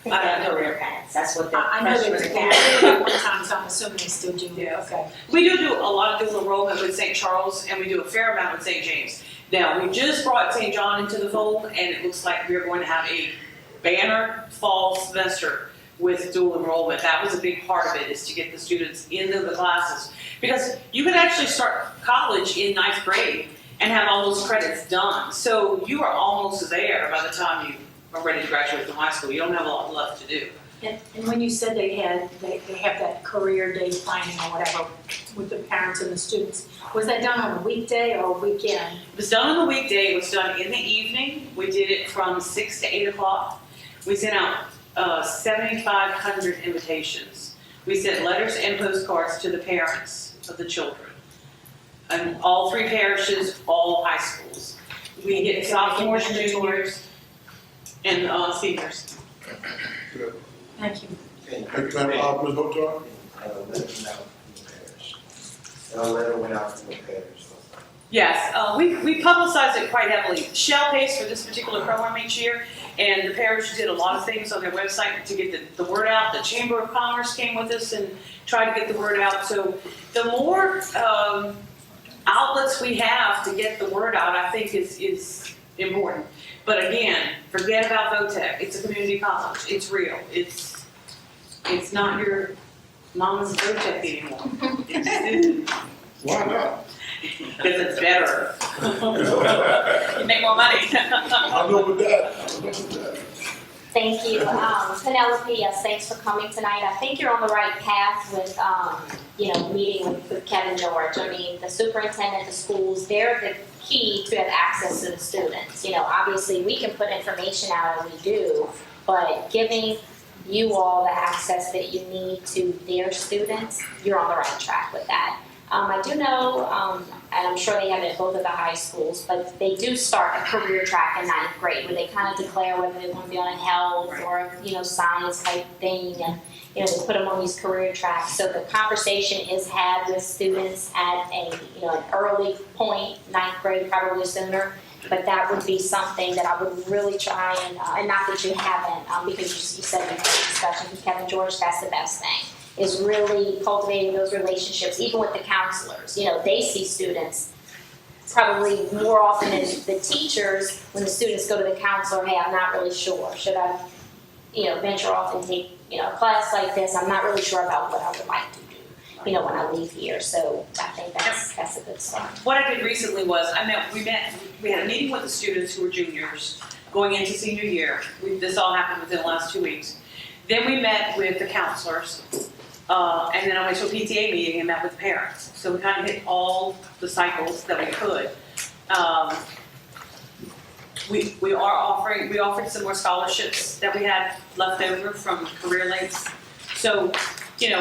I have career paths, that's what the I know there was a freshmen gap have. at one time, so I'm assuming they still do. Yes. Okay. We do a lot of dual enrollment with St. Charles, and we do a fair amount with St. James. Now, we just brought St. John into the fold, and it looks like we're going to have a banner fall semester with dual enrollment. That was a big part of it, is to get the students into the classes. Because you can actually start college in 9th grade and have all those credits done. So you are almost there by the time you are ready to graduate from high school. You don't have a lot left to do. And when you said they have that career day planning or whatever with the parents and the students, was that done on a weekday or a weekend? It was done on the weekday. It was done in the evening. We did it from 6 to 8 o'clock. We sent out 7,500 invitations. We sent letters and postcards to the parents of the children. And all 3 parishes, all high schools. We get sophomores, juniors, and seniors. Good. Thank you. Thank you, Ms. Hotar. A letter went out from the parish. Yes, we publicize it quite heavily. Shell pays for this particular program each year, and the parish did a lot of things on their website to get the word out. The Chamber of Commerce came with us and tried to get the word out. So the more outlets we have to get the word out, I think is important. But again, forget about VOTEC. It's a community college. It's real. It's not your mama's VOTEC anymore. Why not? Because it's better. You make more money. I know with that. Thank you. Penelope, yes, thanks for coming tonight. I think you're on the right path with, meeting with Kevin George. I mean, the superintendent, the schools, they're the key to have access to the students. Obviously we can put information out and we do, but giving you all the access that you need to their students, you're on the right track with that. I do know, and I'm sure they have it at both of the high schools, but they do start a career track in 9th grade where they kind of declare whether they want to be on a health or, science type thing, and, they put them on these career tracks. So the conversation is had with students at an early point, 9th grade, probably sooner. But that would be something that I would really try and not that you haven't, because you said in the discussion with Kevin George, that's the best thing, is really cultivating those relationships, even with the counselors. They see students probably more often than the teachers. When the students go to the counselor, hey, I'm not really sure. Should I, venture off and take, a class like this? I'm not really sure about what I would like to do, when I leave here. So I think that's a good start. What I did recently was we had a meeting with the students who were juniors going into senior year. This all happened within the last 2 weeks. Then we met with the counselors, and then I went to a PTA meeting and met with parents. So we kind of hit all the cycles that we could. We offered some more scholarships that we had left over from career links. So, we're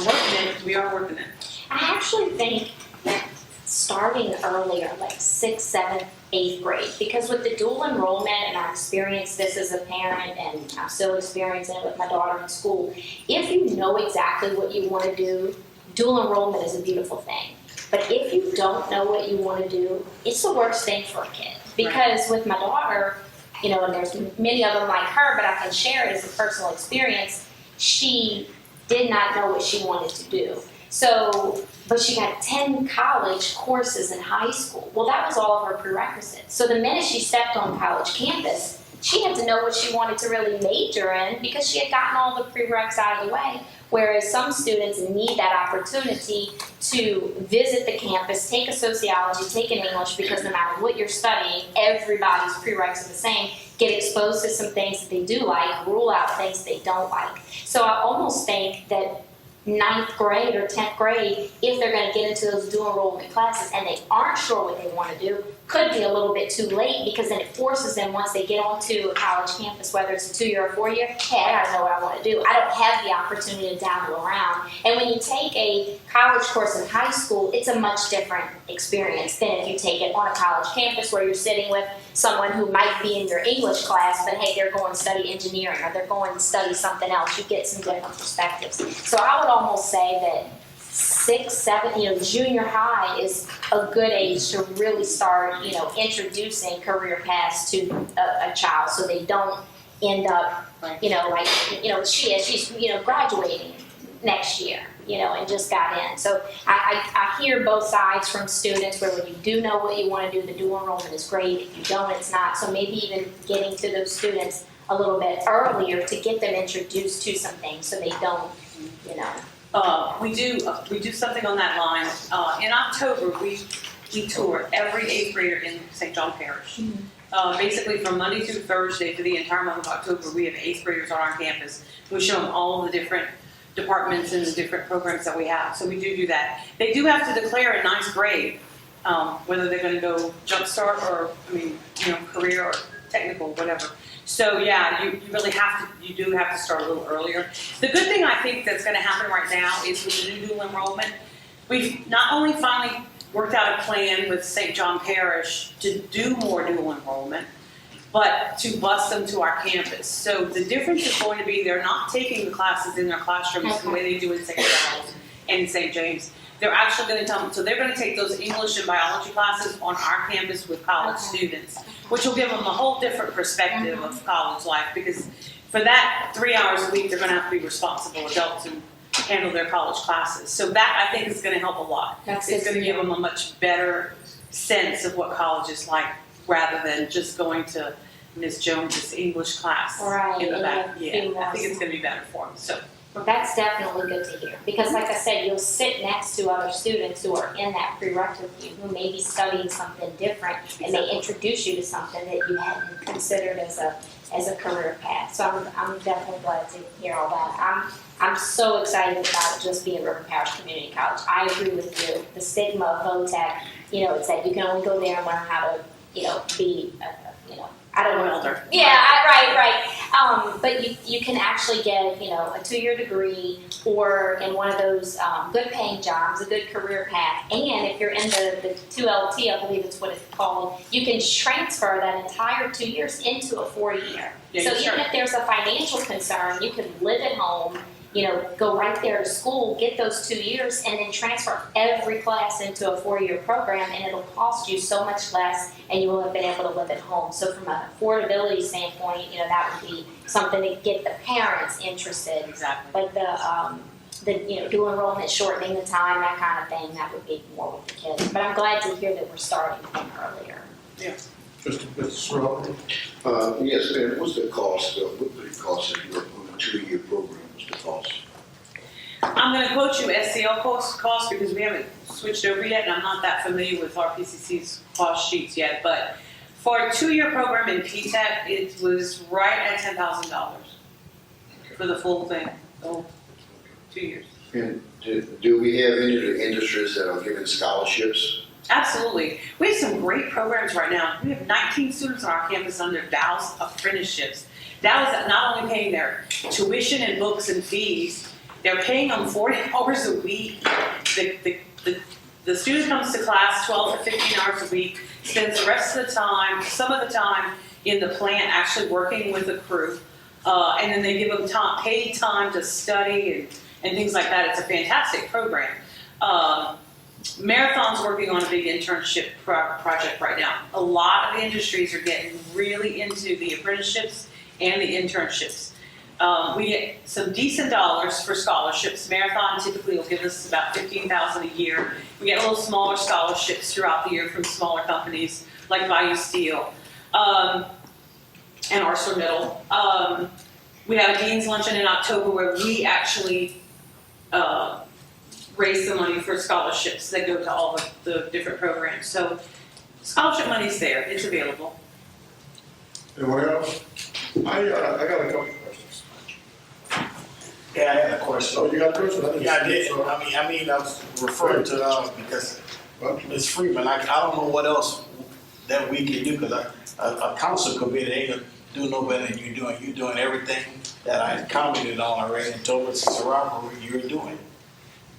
working it. We are working it. I actually think that starting earlier, like 6th, 7th, 8th grade, because with the dual enrollment, and I experienced this as a parent, and I'm still experiencing it with my daughter in school, if you know exactly what you want to do, dual enrollment is a beautiful thing. But if you don't know what you want to do, it's the worst thing for a kid. Because with my daughter, and there's many of them like her, but I can share it as a personal experience, she did not know what she wanted to do. So, but she had 10 college courses in high school. Well, that was all of her prerequisites. So the minute she stepped on college campus, she had to know what she wanted to really major in because she had gotten all the prereqs out of the way. Whereas some students need that opportunity to visit the campus, take a sociology, take an English, because no matter what you're studying, everybody's prereqs are the same. Get exposed to some things that they do like, rule out things they don't like. So I almost think that 9th grade or 10th grade, if they're going to get into those dual enrollment classes and they aren't sure what they want to do, could be a little bit too late, because then it forces them, once they get onto a college campus, whether it's a 2-year or 4-year, hey, I gotta know what I want to do. I don't have the opportunity to dabble around. And when you take a college course in high school, it's a much different experience than if you take it on a college campus where you're sitting with someone who might be in your English class, but hey, they're going to study engineering or they're going to study something else. You get some different perspectives. So I would almost say that 6, 7, junior high is a good age to really start, introducing career paths to a child, so they don't end up, she's graduating next year, and just got in. So I hear both sides from students, where when you do know what you want to do, the dual enrollment is great. If you don't, it's not. So maybe even getting to those students a little bit earlier to get them introduced to some things so they don't, We do something on that line. In October, we tour every 8th grader in St. John Parish. Basically from Monday through Thursday for the entire month of October, we have 8th graders on our campus. We show them all the different departments and the different programs that we have. So we do that. They do have to declare in 9th grade whether they're going to go jumpstart or, career or technical, whatever. So yeah, you do have to start a little earlier. The good thing I think that's going to happen right now is with the new dual enrollment, we've not only finally worked out a plan with St. John Parish to do more dual enrollment, but to bus them to our campus. So the difference is going to be they're not taking the classes in their classrooms the way they do in St. Charles and St. James. They're actually going to come, so they're going to take those English and biology classes on our campus with college students, which will give them a whole different perspective of college life, because for that 3 hours a week, they're going to have to be responsible adults and handle their college classes. So that, I think, is going to help a lot. It's going to give them a much better sense of what college is like, rather than just going to Ms. Jones's English class in the back. Yeah, I think it's going to be better for them. So Well, that's definitely good to hear, because like I said, you'll sit next to other students who are in that prerequisite with you, who may be studying something different, and they introduce you to something that you hadn't considered as a career path. So I'm definitely glad to hear all that. I'm so excited about it just being River Parish Community College. I agree with you. The stigma of VOTAC, it's that you can only go there and learn how to, be, I don't know. Welder. Yeah, right. But you can actually get, a 2-year degree or in one of those good paying jobs, a good career path. And if you're in the 2LT, I believe it's what it's called, you can transfer that entire 2 years into a 4-year. Yeah, So sure. even if there's a financial concern, you can live at home, go right there to school, get those 2 years, and then transfer every class into a 4-year program, and it'll cost you so much less, and you will have been able to live at home. So from an affordability standpoint, that would be something to get the parents interested. Exactly. But the dual enrollment, shortening the time, that kind of thing, that would be more with the kids. But I'm glad to hear that we're starting them earlier. Yeah. Mr. Swell. Yes, ma'am, what's the cost, what would it cost if you're on a 2-year program, what's the cost? I'm going to quote you SCL cost because we haven't switched over yet, and I'm not that familiar with RPCC's cost sheets yet. But for a 2-year program in PTAC, it was right at $10,000 for the full thing, the whole 2 years. And do we have any of the industries that are giving scholarships? Absolutely. We have some great programs right now. We have 19 students on our campus under Dow's apprenticeships. Dow is not only paying their tuition and books and fees, they're paying them 40 hours a week. The student comes to class 12 to 15 hours a week, spends the rest of the time, some of the time in the plant actually working with the crew, and then they give them paid time to study and things like that. It's a fantastic program. Marathon's working on a big internship project right now. A lot of industries are getting really into the apprenticeships and the internships. We get some decent dollars for scholarships. Marathon typically will give us about $15,000 a year. We get a little smaller scholarships throughout the year from smaller companies like Bayou Steel and ArcelorMittal. We have a Dean's Luncheon in October where we actually raise the money for scholarships that go to all the different programs. So scholarship money's there, it's available. Anyone else? I got a couple of questions. Yeah, I had a question. Oh, you got a question? Yeah, I did. I was referring to, because Ms. Freeman, I don't know what else that we can do, because a council committee ain't gonna do no better than you doing. You're doing everything that I commented on already and told Mrs. Sarako you're doing.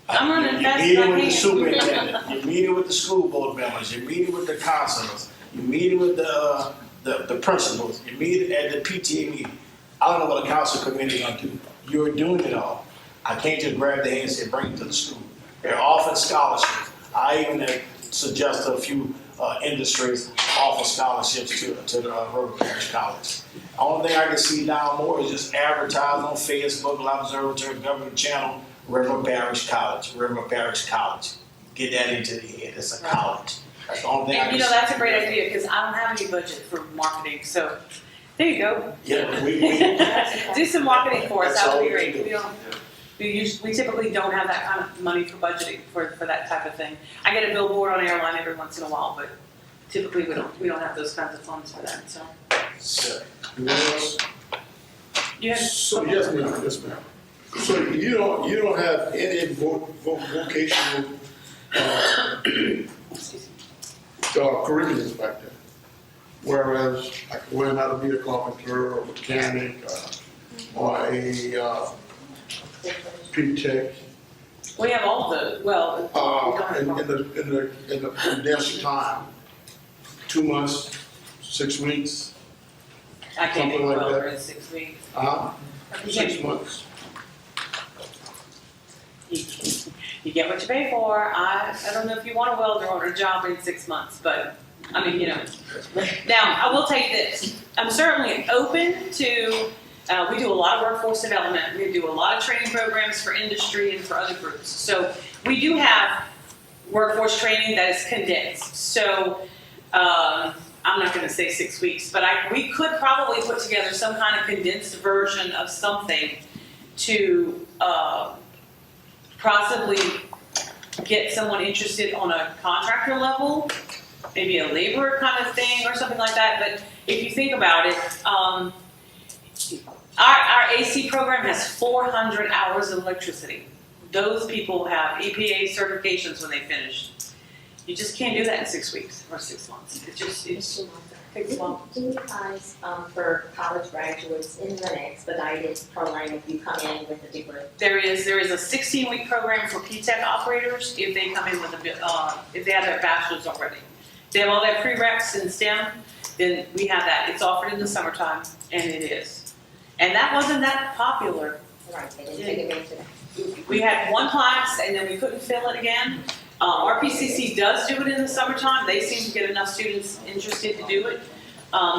I'm running fast as I You're meeting with can. the superintendent, you're meeting with the school board members, you're meeting with the counselors, you're meeting with the principals, you're meeting at the PTA meeting. I don't know what a council committee is gonna do. You're doing it all. I can't just grab the hand and say, bring it to the school. They're offering scholarships. I even suggest a few industries offer scholarships to the River Parish College. The only thing I can see now more is just advertise on Facebook, Observatory, Government Channel, River Parish College, River Parish College. Get that into the head. It's a college. That's the only thing I And can you know, see. that's a great idea because I don't have any budget for marketing, so there you go. Yeah, we Do some marketing for us, That's that would all be we great. can do. We typically don't have that kind of money for budgeting for that type of thing. I get a billboard on airline every once in a while, but typically we don't have those kinds of funds for that, so. Sure. Anyone else? Yes. So, yes, ma'am. So you don't have any vocational curriculums back there? Whereas I could learn how to be a carpenter or mechanic or a P-Tech. We have all the, well. In the condensed time, 2 months, 6 weeks, I can't something do like welder that. in 6 weeks. 6 months. You get what you pay for. I don't know if you want a welder or a job in 6 months, but I mean, you know. Now, I will tell you this. I'm certainly open to, we do a lot of workforce development. We do a lot of training programs for industry and for other groups. So we do have workforce training that is condensed. So I'm not going to say 6 weeks, but we could probably put together some kind of condensed version of something to possibly get someone interested on a contractor level, maybe a laborer kind of thing or something like that. But if you think about it, our AC program has 400 hours of electricity. Those people have EPA certifications when they finish. You just can't do that in 6 weeks or 6 months. It takes long. Do you guys, for college graduates, in an expedited program if you come in with a degree? There is a 16-week program for P-Tech operators if they come in with if they have their bachelor's already. If they have all their prereqs in STEM, then we have that. It's offered in the summertime, and it is. And that wasn't that popular. Right, they didn't take advantage of that. We had one class, and then we couldn't fill it again. RPCC does do it in the summertime. They seem to get enough students interested to do it.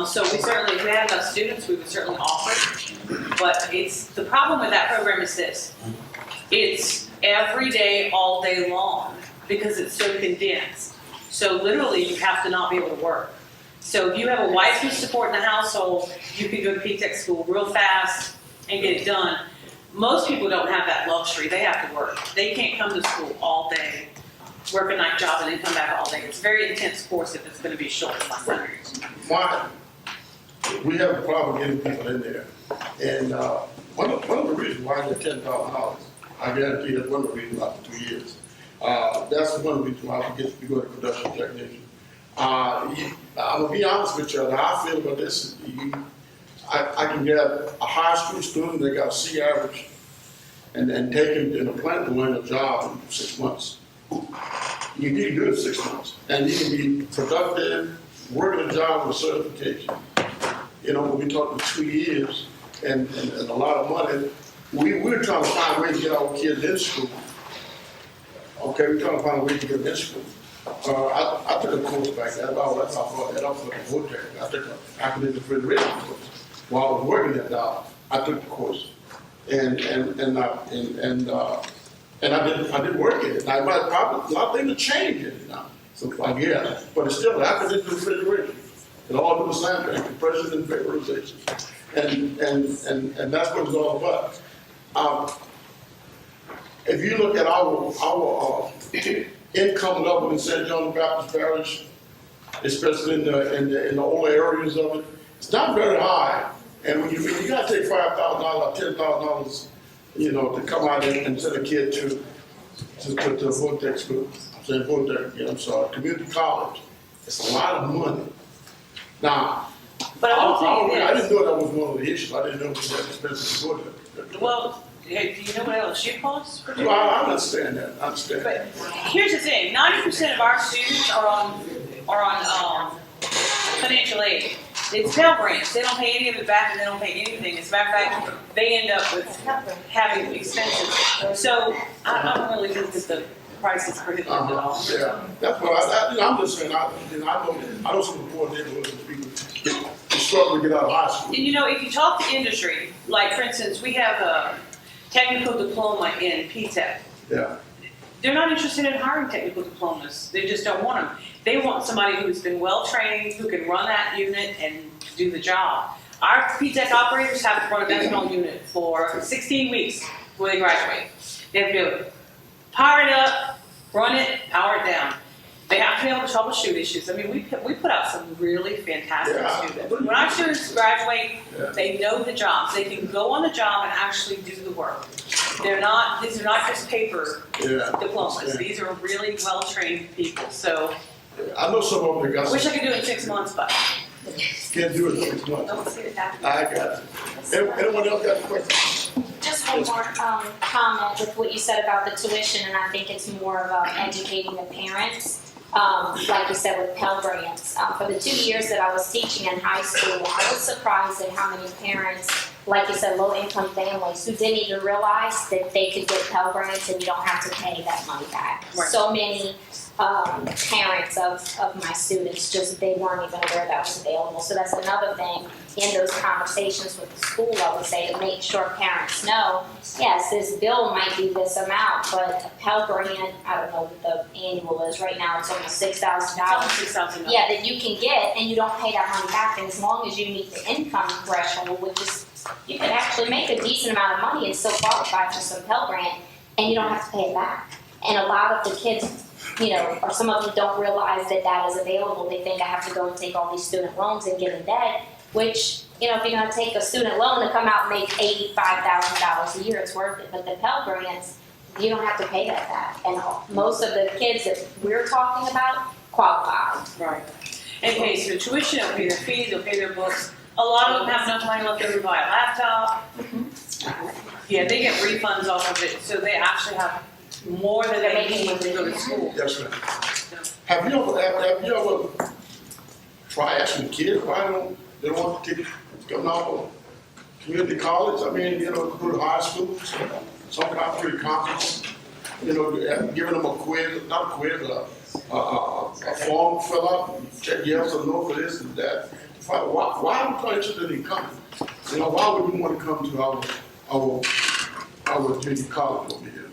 So we certainly, if we had enough students, we would certainly offer it. But the problem with that program is this. It's every day, all day long, because it's so condensed. So literally, you have to not be able to work. So if you have a wife who's supporting the household, you can go to P-Tech school real fast and get it done. Most people don't have that luxury. They have to work. They can't come to school all day, work a night job, and then come back all day. It's a very intense course if it's going to be short like that. Why? We have a problem getting people in there. And one of the reasons why they're $10,000, I guarantee that's one of the reasons after 2 years. That's one of the reasons why we get to go to production technician. I'm going to be honest with you, how I feel about this is I can get a high school student that got a C average and take him in a plant to learn a job in 6 months. You need to do it in 6 months. And you can be productive, working a job with certification. You know, when we talk about 2 years and a lot of money, we're trying to find ways to get our kids in school. Okay, we're trying to find a way to get them in school. I took a course back there. That's how I brought that up for the hotel. I took an academic refrigeration course. While I was working that job, I took the course. And I didn't work in it. Now, probably a lot of things have changed in it now. So I guess, but it's still academic refrigeration. It all do the same thing, compression and vaporization. And that's what it's all about. If you look at our income level in St. John the Baptist Parish, especially in the older areas of it, it's not very high. And when you got to take $5,000 or $10,000, you know, to come out and send a kid to Vortex school, saying Vortex, I'm sorry, community college, it's a lot of money. Now, but I didn't know that was one of the issues. I didn't know it was that expensive to go there. Well, do you know what LSU costs? Well, I understand that. But here's the thing: 90% of our students are on financial aid. It's Pell Grants. They don't pay any of it back, and they don't pay anything. As a matter of fact, they end up with having expenses. So I don't really think that the price is prohibitive at all. Yeah, that's what I'm just saying. I know some poor neighborhoods and people struggle to get out of high school. And you know, if you talk to industry, like for instance, we have a technical diploma in P-Tech. Yeah. They're not interested in hiring technical diplomas. They just don't want them. They want somebody who's been well trained, who can run that unit and do the job. Our P-Tech operators have to run a methanol unit for 16 weeks before they graduate. They have to power it up, run it, power it down. They have to be able to troubleshoot issues. I mean, we put out some really fantastic students. When our students graduate, they know the jobs. They can go on the job and actually do the work. These are not just paper diplomas. Yeah. These are really well-trained people. So I know some of them. I wish I could do it in 6 months, but can't do it in 6 months. Don't see it happen. I got it. Anyone else got a question? Just one more comment with what you said about the tuition, and I think it's more about educating the parents. Like you said with Pell Grants. For the 2 years that I was teaching in high school, I was surprised at how many parents, like you said, low-income families who didn't even realize that they could get Pell Grants and you don't have to pay that money back. Right. So many parents of my students they weren't even aware that was available. So that's another thing in those conversations with the school, I would say, to make sure parents know, yes, this bill might be this amount, but a Pell Grant, I don't know what the annual is right now, it's almost $6,000. Yeah, that you can get and you don't pay that money back. And as long as you meet the income threshold, which is you could actually make a decent amount of money and still qualify for some Pell Grant, and you don't have to pay it back. And a lot of the kids, you know, or some of them don't realize that that is available. They think I have to go and take all these student loans and get in debt, which, you know, if you're gonna take a student loan to come out and make $85,000 a year, it's worth it. But the Pell Grants, you don't have to pay that back. And most of the kids that we're talking about qualify. Right. And pay their tuition, they'll pay their fees, they'll pay their books. A lot of them have enough money left over to buy a laptop. Yeah, they get refunds off of it, so they actually have more than they need when they go to school. Yes, ma'am. Have you ever tried asking kids why they don't want to come out of community college? I mean, you know, go to high school, some kind of pre-conference, you know, giving them a quiz, not a quiz, a form to fill out, check yes or no for this and that. Why are we so interested in coming? You know, why would we want to come to our junior college over here?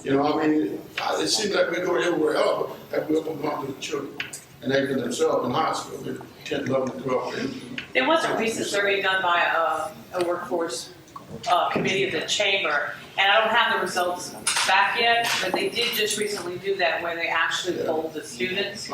You know, I mean, it seems like we go everywhere else, but we don't come to the children. And they get themselves in high school, they're 10, 11, 12. There was a recent survey done by a workforce committee of the chamber, and I don't have the results back yet, but they did just recently do that where they actually polled the students.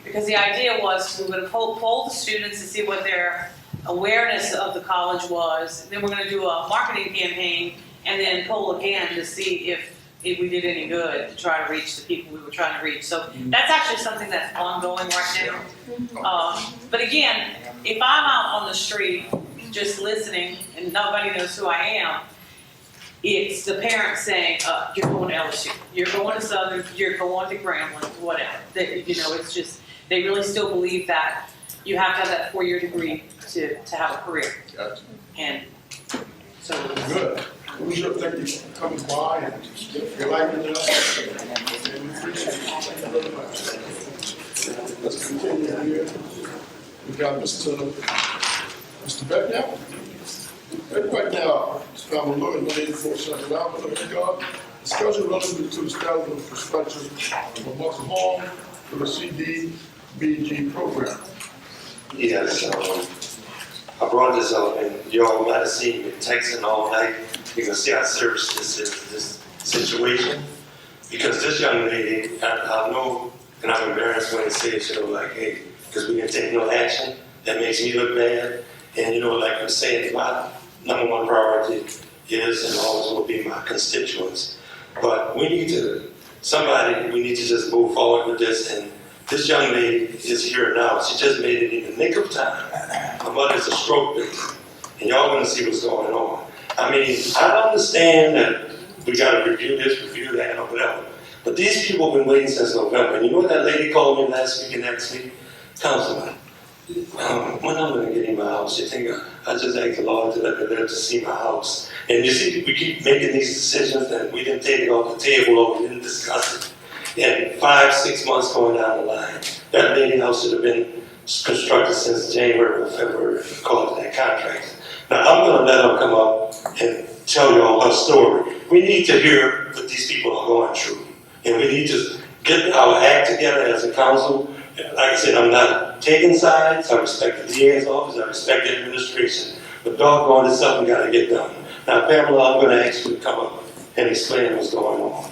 Because the idea was we were going to poll the students to see what their awareness of the college was. Then we're going to do a marketing campaign and then poll again to see if we did any good to try to reach the people we were trying to reach. So that's actually something that's ongoing right now. But again, if I'm out on the street just listening and nobody knows who I am, it's the parents saying, you're going to LSU, you're going to Southern, you're going to Grambling, whatever. You know, it's just, they really still believe that you have to have that 4-year degree to have a career. Gotcha. And so. Good. We should thank you for coming by and your likeness. And we appreciate it. Thank you very much. Let's continue here. We got Mr. Becknell. Right now, I'm looking at 84 out, but discussion relative to the establishment of construction of a muscle home for the CDBG program. Yes, I brought this up, and you all might have seen me texting all night. You can see I serviced this situation because this young lady, I know, and I'm embarrassed when I say it, you know, like, hey, because we didn't take no action, that makes me look bad. And you know, like I'm saying, my number one priority is and always will be my constituents. But we need to just move forward with this. And this young lady is here now. She just made it in the nick of time. Her mother's a stroke victim, and y'all gonna see what's going on. I mean, I understand that we gotta review this, review that, or whatever. But these people have been waiting since November. And you know what that lady called me last week and asked me? Councilman, when I'm gonna get in my house, you think I just asked the Lord to let me live to see my house. And you see, we keep making these decisions that we didn't take it off the table or we didn't discuss it. And 5-6 months going down the line, that lady house should have been constructed since January or February, according to that contract. Now I'm gonna let her come up and tell you all her story. We need to hear what these people are going through. And we need to get our act together as a council. Like I said, I'm not taking sides. I respect the DA's office. I respect the administration. But doggone, it's something got to get done. Now, Pamela, I'm going to ask you to come up and explain what's going on.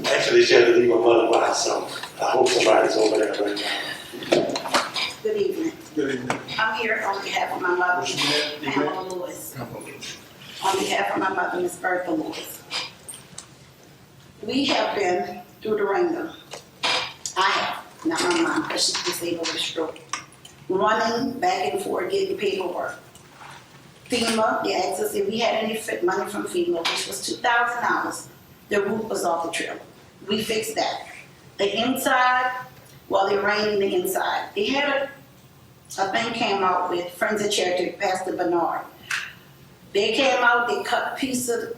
Actually, she had to leave her mother by herself. I hope somebody's over there right now. Good evening. Good evening. I'm here on behalf of my mother, What's your name? Pamela Lewis. On behalf of my mother, Miss Bertha Lewis. We have been through the ringer. I have, not my mom, because she's disabled with stroke. Running back and forth, getting paperwork. FEMA, they asked us if we had any money from FEMA, which was $2,000. The roof was off the trailer. We fixed that. The inside, well, they rained the inside. They had a thing came out with Friends of Charity, Pastor Bernard. They came out, they cut pieces of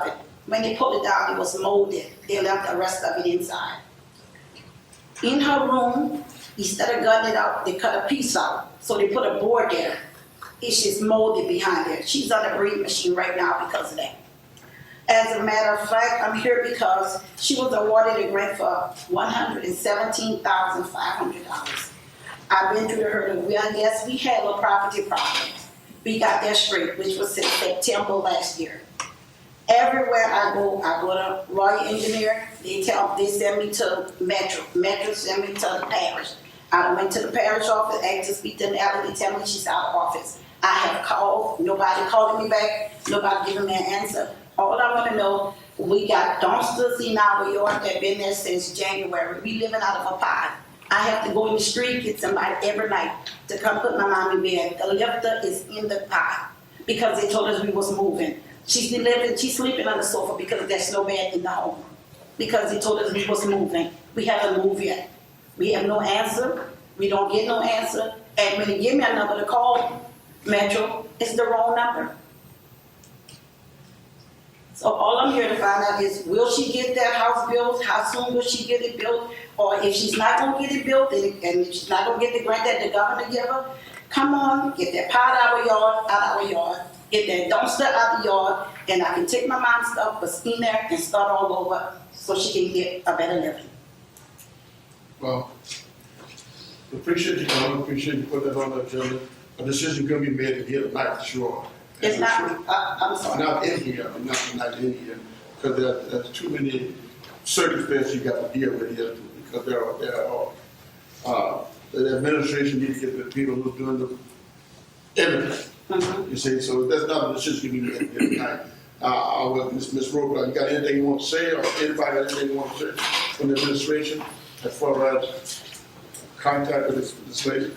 it. When they pulled it down, it was molded. They left the rest of it inside. In her room, instead of gutting it out, they cut a piece out. So they put a board there. It's just molded behind there. She's on a breathing machine right now because of that. As a matter of fact, I'm here because she was awarded a grant for $117,500. I've been through the hurdle. Yes, we had a property problem. We got that straight, which was since September last year. Everywhere I go to Royal Engineer, they send me to Metro. Metro send me to the Parish. I went to the Parish office, asked to speak to Natalie, they tell me she's out of office. I have called, nobody calling me back, nobody giving me an answer. All I wanna know, we got dumpsters in our yard that been there since January. We living out of a pod. I have to go in the street, get somebody every night to come put my mom in bed. The lifter is in the pod because they told us we was moving. She's sleeping on the sofa because there's no bed in the home. Because they told us we was moving. We haven't moved yet. We have no answer. We don't get no answer. And when they give me a number to call, Metro, it's the wrong number. So all I'm here to find out is, will she get that house built? How soon will she get it built? Or if she's not gonna get it built, and if she's not gonna get the grant that the governor give her, come on, get that pot out our yard, get that dumpster out the yard, and I can take my mom's stuff, but in there and start all over so she can get a better living. Well, we appreciate you coming, appreciate you putting that on the agenda. A decision gonna be made here tonight, sure. It's not, I'm sorry. Not in here, not in here, because there's too many circumstances you got to deal with here, because there are, the administration needs to get the people who's doing the everything. You see, so that's not a decision you made here tonight. Ms. Roper, you got anything you want to say, or anybody got anything you want to say from the administration as far as contact with this lady?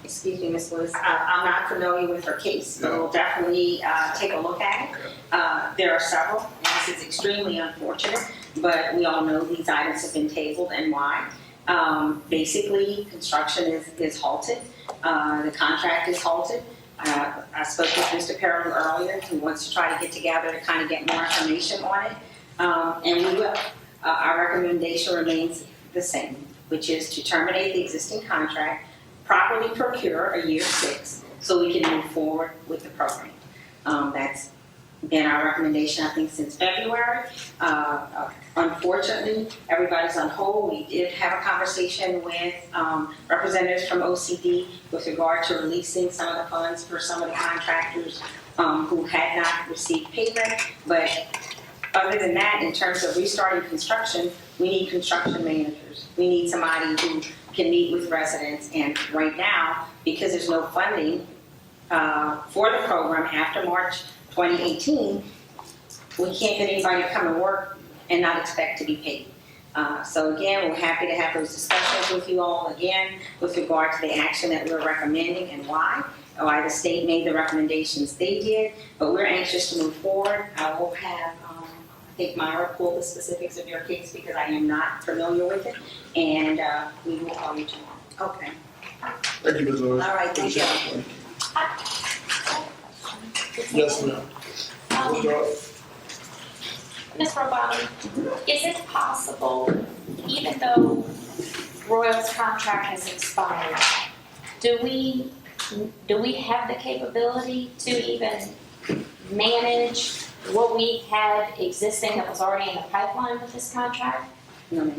Excuse me, Ms. Lewis, I'm not familiar with her case, so we'll definitely take a look at it. There are several, and this is extremely unfortunate, but we all know these items have been tabled and why. Basically, construction is halted, the contract is halted. I spoke with Mr. Perrin earlier, who wants to try to get together to kind of get more information on it, and we will. Our recommendation remains the same, which is to terminate the existing contract, properly procure a year 6 so we can move forward with the program. That's been our recommendation, I think, since February. Unfortunately, everybody's on hold. We did have a conversation with representatives from OCD with regard to releasing some of the funds for some of the contractors who had not received payment. But other than that, in terms of restarting construction, we need construction managers. We need somebody who can meet with residents, and right now, because there's no funding for the program after March 2018, we can't get anybody to come and work and not expect to be paid. So again, we're happy to have those discussions with you all again with regard to the action that we're recommending and why the state made the recommendations they did, but we're anxious to move forward. I will have I think Myra pull the specifics of your case because I am not familiar with it, and we will call you tomorrow. Okay. Thank you, Ms. Lewis. All right, thank you. Yes, ma'am. Ms. Robani, is it possible, even though Royal's contract has expired, do we have the capability to even manage what we had existing that was already in the pipeline with this contract? No.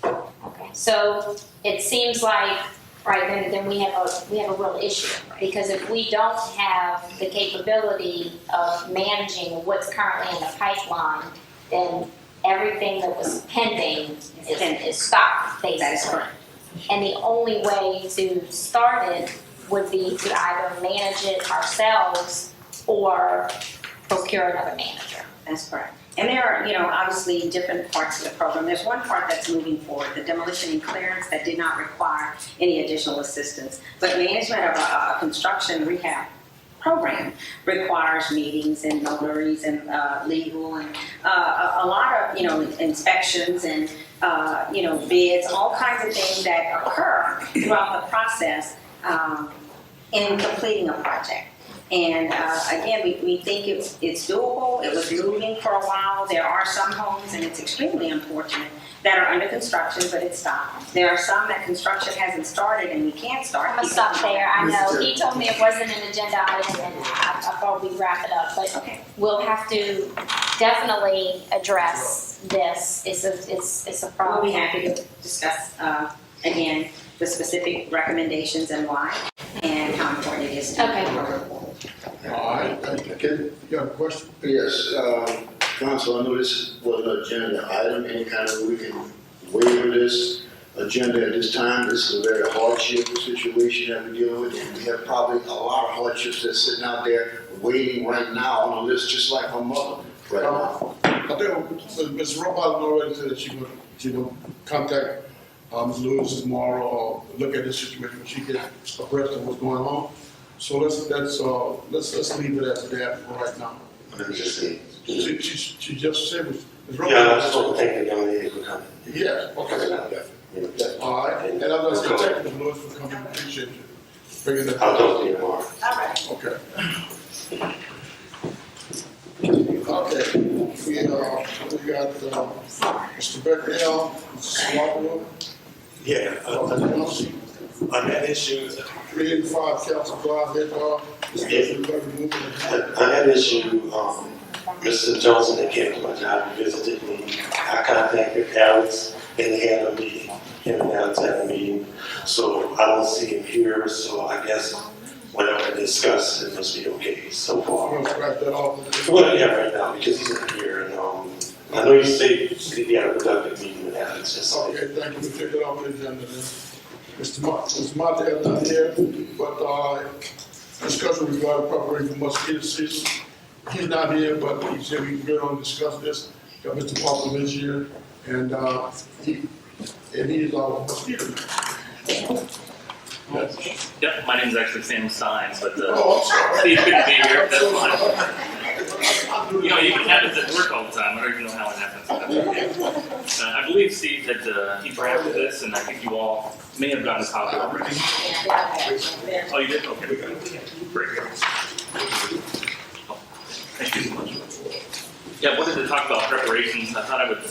Okay, so it seems like, right, then we have a real issue, because if we don't have the capability of managing what's currently in the pipeline, then everything that was pending is stopped, basically. That is correct. And the only way to start it would be to either manage it ourselves or procure another manager. That's correct. And there are, obviously different parts of the program. There's one part that's moving forward, the demolition and clearance that did not require any additional assistance. But management of a construction rehab program requires meetings and notaries and legal and a lot of, inspections and, bids, all kinds of things that occur throughout the process in completing a project. And again, we think it's doable. It was moving for a while. There are some homes, and it's extremely unfortunate, that are under construction, but it's stopped. There are some that construction hasn't started, and we can't start. I'm gonna stop there. I know he told me it wasn't an agenda item, and I thought we'd wrap it up. But okay, we'll have to definitely address this. It's a problem. We'll be happy to discuss again. the specific recommendations and why, and how important it is to. Okay. All right, okay, you got a question? Yes, Council, I know this was an agenda item, any kind of, we can waiver this agenda at this time. This is a very hardship situation that we're dealing with, and we have probably a lot of hardships that's sitting out there waiting right now on a list, just like my mother right now. I think Ms. Robotham already said that she gonna contact Ms. Lewis tomorrow or look at this situation when she gets abreast of what's going on. So let's leave it at that for right now. Let me just say. She just said, Ms. Robotham. Yeah, I just want to thank the young lady for coming. Yes, okay. All right, and I'd like to thank Ms. Lewis for coming, appreciate you bringing that. I'll talk to you tomorrow. All right. Okay. Okay, we got Mr. Beckdale, Mr. Swallow. Yeah, on that issue. 3 and 5 Council Drive, On that issue, Mr. Johnson that came to my job and visited me, I contacted Alex and they had a meeting, him and Alex had a meeting. So I don't see him here, so I guess whatever they discussed, it must be okay so far. Well, yeah, right now, because he's not here, and I know you say he had a productive meeting with Alex, just like. Okay, thank you, we took it off the agenda then. Mr. Martel not here, but discussion regarding preparation for mosquito season. He's not here, but he said we can go on and discuss this. Got Mr. Parker this year, and he's our mosquito. Yep, my name is actually Sam Steins, but I'm Steve couldn't be here, that's fine. You know, it happens at work all the time, I don't even know how it happens. I believe Steve had, he drafted this, and I think you all may have gotten a copy already. Oh, you did? Okay, great. Thank you so much. Yeah, I wanted to talk about preparations. I thought I would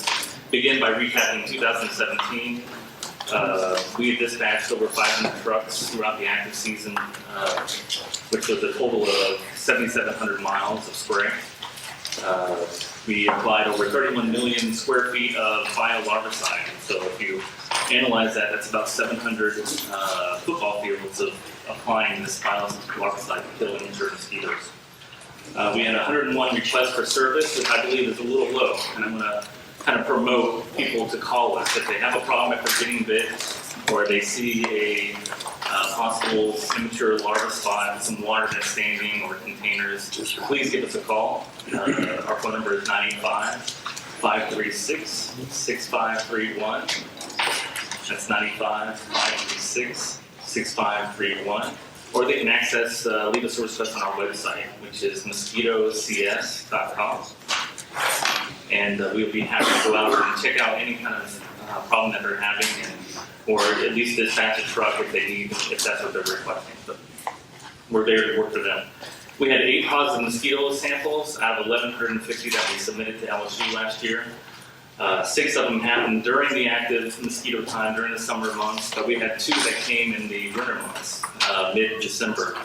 begin by recapping 2017. We had dispatched over 500 trucks throughout the active season, which was a total of 7,700 miles of spray. We applied over 31 million square feet of biolarvicide. So if you analyze that, that's about 700 football fields of applying this biolarvicide to kill and injure mosquitoes. We had 101 requests for service, which I believe is a little low, and I'm going to kind of promote people to call us if they have a problem, if they're getting bit, or they see a possible immature larva spot, some water that's standing or containers. Please give us a call. Our phone number is 985-536-6531. That's 985-536-6531. Or they can access, leave us a request on our website, which is mosquitocs.com. And we'll be happy to go out and check out any kind of problem that they're having, or at least dispatch a truck if they need, if that's what they're requesting. But we're there to work for them. We had 8 positive mosquito samples out of 1,150 that we submitted to LSU last year. 6 of them happened during the active mosquito time, during the summer months, but we had 2 that came in the winter months, mid-December,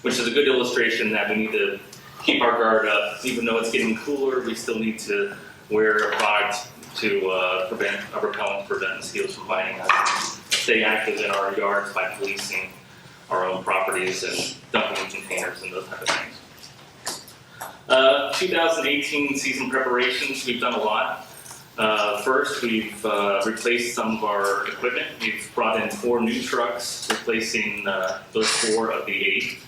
which is a good illustration that we need to keep our guard up. Even though it's getting cooler, we still need to wear a product to prevent a repellent to prevent mosquitoes from biting us. Stay active in our yards by policing our own properties and dumping in containers and those type of things. 2018 season preparations, we've done a lot. First, we've replaced some of our equipment. We've brought in 4 new trucks, replacing those 4 of the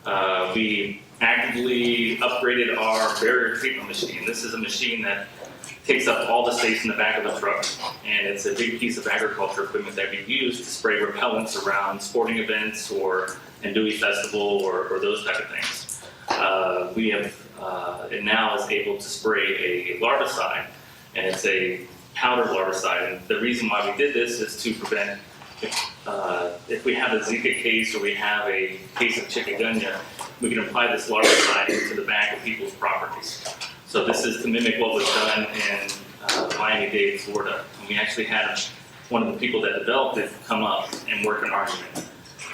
8. We actively upgraded our barrier treatment machine. This is a machine that takes up all the space in the back of the truck, and it's a big piece of agriculture equipment that we use to spray repellents around sporting events or Andouille Festival or those type of things. We have, it now is able to spray a larvicide, and it's a powder larvicide. And the reason why we did this is to prevent, if we have a Zika case or we have a case of chikungunya, we can apply this larvicide into the back of people's properties. So this is to mimic what was done in Miami-Dade, Florida. And we actually had one of the people that developed it come up and work an argument.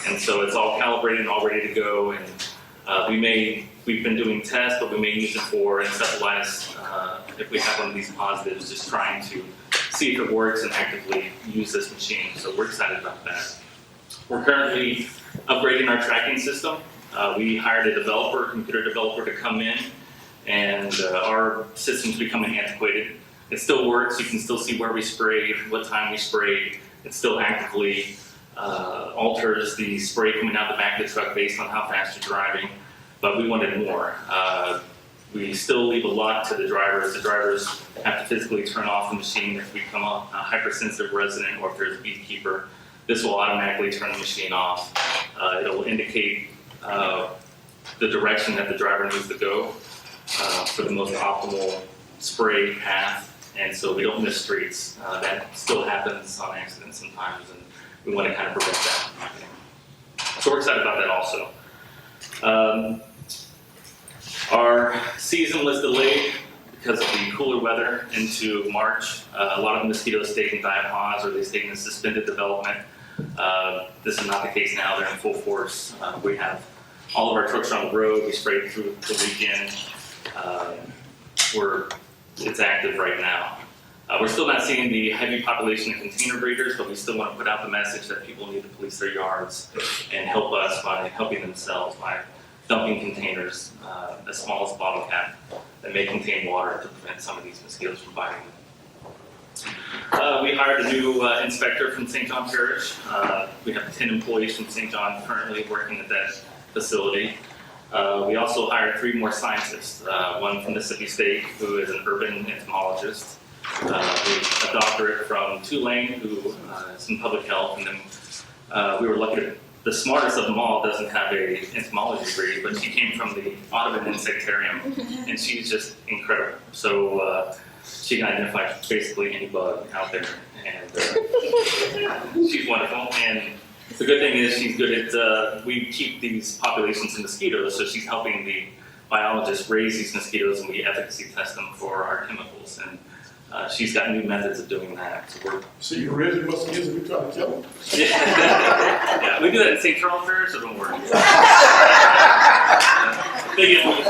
And so it's all calibrated and all ready to go. And we've been doing tests, but we may use it for encephalitis if we have one of these positives, just trying to see if it works and actively use this machine. So we're excited about that. We're currently upgrading our tracking system. We hired a developer, computer developer, to come in, and our system's becoming antiquated. It still works. You can still see where we sprayed, what time we sprayed. It still actively alters the spray coming out the back of the truck based on how fast you're driving, but we wanted more. We still leave a lot to the drivers. The drivers have to physically turn off the machine if we come up a hypersensitive resident or if there's a beekeeper. This will automatically turn the machine off. It'll indicate the direction that the driver needs to go for the most optimal spray path, and so we don't miss streets. That still happens on accident sometimes, and we want to kind of prevent that from happening. So we're excited about that also. Our season was delayed because of the cooler weather into March. A lot of the mosquitoes stayed in diapause or they stayed in suspended development. This is not the case now. They're in full force. We have all of our trucks on the road. We sprayed through the weekend. It's active right now. We're still not seeing the heavy population of container breeders, but we still want to put out the message that people need to police their yards and help us by helping themselves by dumping containers as small as a bottle cap that may contain water to prevent some of these mosquitoes from biting them. We hired a new inspector from St. John Parish. We have 10 employees from St. John currently working at that facility. We also hired 3 more scientists, one from Mississippi State who is an urban entomologist, a doctorate from Tulane who is in public health, and then we were lucky to, the smartest of them all doesn't have a entomology degree, but she came from the Audubon Insectarium, and she's just incredible. So she can identify basically any bug out there, and she's wonderful. And the good thing is she's good at, we keep these populations of mosquitoes, so she's helping the biologists raise these mosquitoes, and we efficacy test them for our chemicals. And she's got new methods of doing that. So you raise the mosquitoes and we try to kill them? Yeah, we do that in St. Charles Parish, so don't worry. They get loose.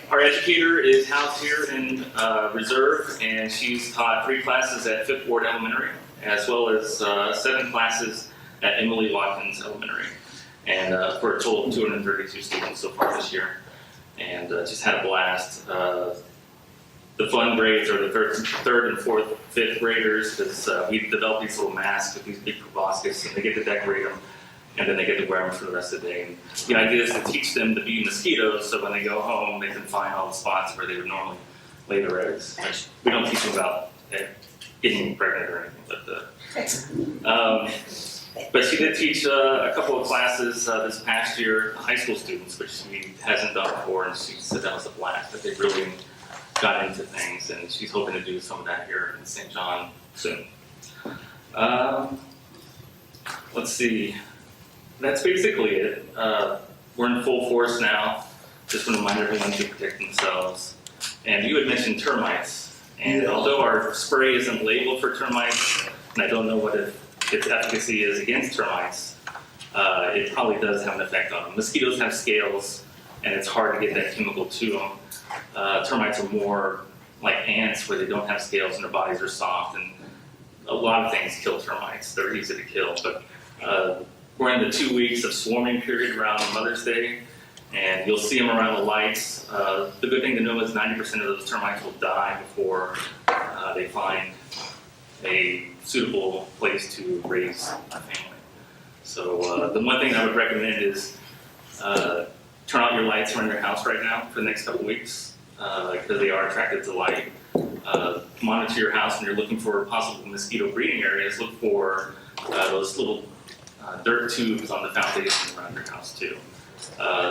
Our educator is housed here in Reserve, and she's taught 3 classes at 5th Ward Elementary, as well as 7 classes at Emily Watkins Elementary, and for a total of 232 students so far this year. And just had a blast. The fun grades are the 3rd and 4th, 5th graders, because we developed these little masks with these big proboscis, and they get to decorate them, and then they get to wear them for the rest of the day. And the idea is to teach them to be mosquitoes, so when they go home, they can find all the spots where they would normally lay their eggs. We don't teach them about getting pregnant or anything, but she did teach a couple of classes this past year, high school students, which she hasn't done before, and she said that was a blast, that they really got into things, and she's hoping to do some of that here in St. John soon. Let's see, that's basically it. We're in full force now. Just want to remind everyone to protect themselves. And you had mentioned termites, and although our spray isn't labeled for termites, and I don't know what its efficacy is against termites, it probably does have an effect on them. Mosquitoes have scales, and it's hard to get that chemical to them. Termites are more like ants, where they don't have scales and their bodies are soft, and a lot of things kill termites. They're easy to kill, but we're in the 2 weeks of swarming period around Mother's Day, and you'll see them around the lights. The good thing to know is 90% of those termites will die before they find a suitable place to raise a family. So the one thing I would recommend is turn out your lights around your house right now for the next couple weeks, because they are attracted to light. Monitor your house when you're looking for possible mosquito breeding areas. Look for those little dirt tubes on the foundation around your house too.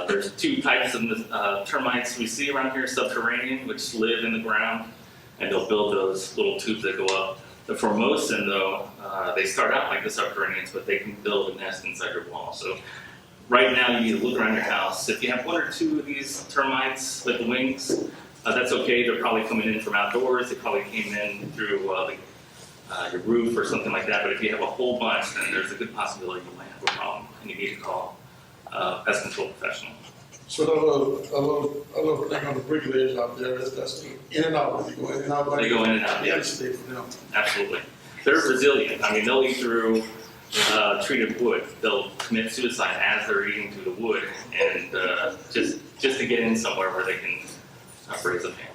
There's 2 types of termites we see around here: subterranean, which live in the ground, and they'll build those little tubes that go up. The Formosan, though, they start out like the subterraneans, but they can build a nest inside your wall. So right now, you need to look around your house. If you have 1 or 2 of these termites with the wings, that's okay. They're probably coming in from outdoors. They probably came in through your roof or something like that. But if you have a whole bunch, then there's a good possibility you might have a problem, and you need to call a pest control professional. So a little thing on the bricklayers out there, that's in and out, they go in and out. Like They go in and out, yeah. yes. Stay for them. Absolutely. They're resilient. I mean, they'll eat through treated wood. They'll commit suicide as they're eating through the wood, and just to get in somewhere where they can raise a family.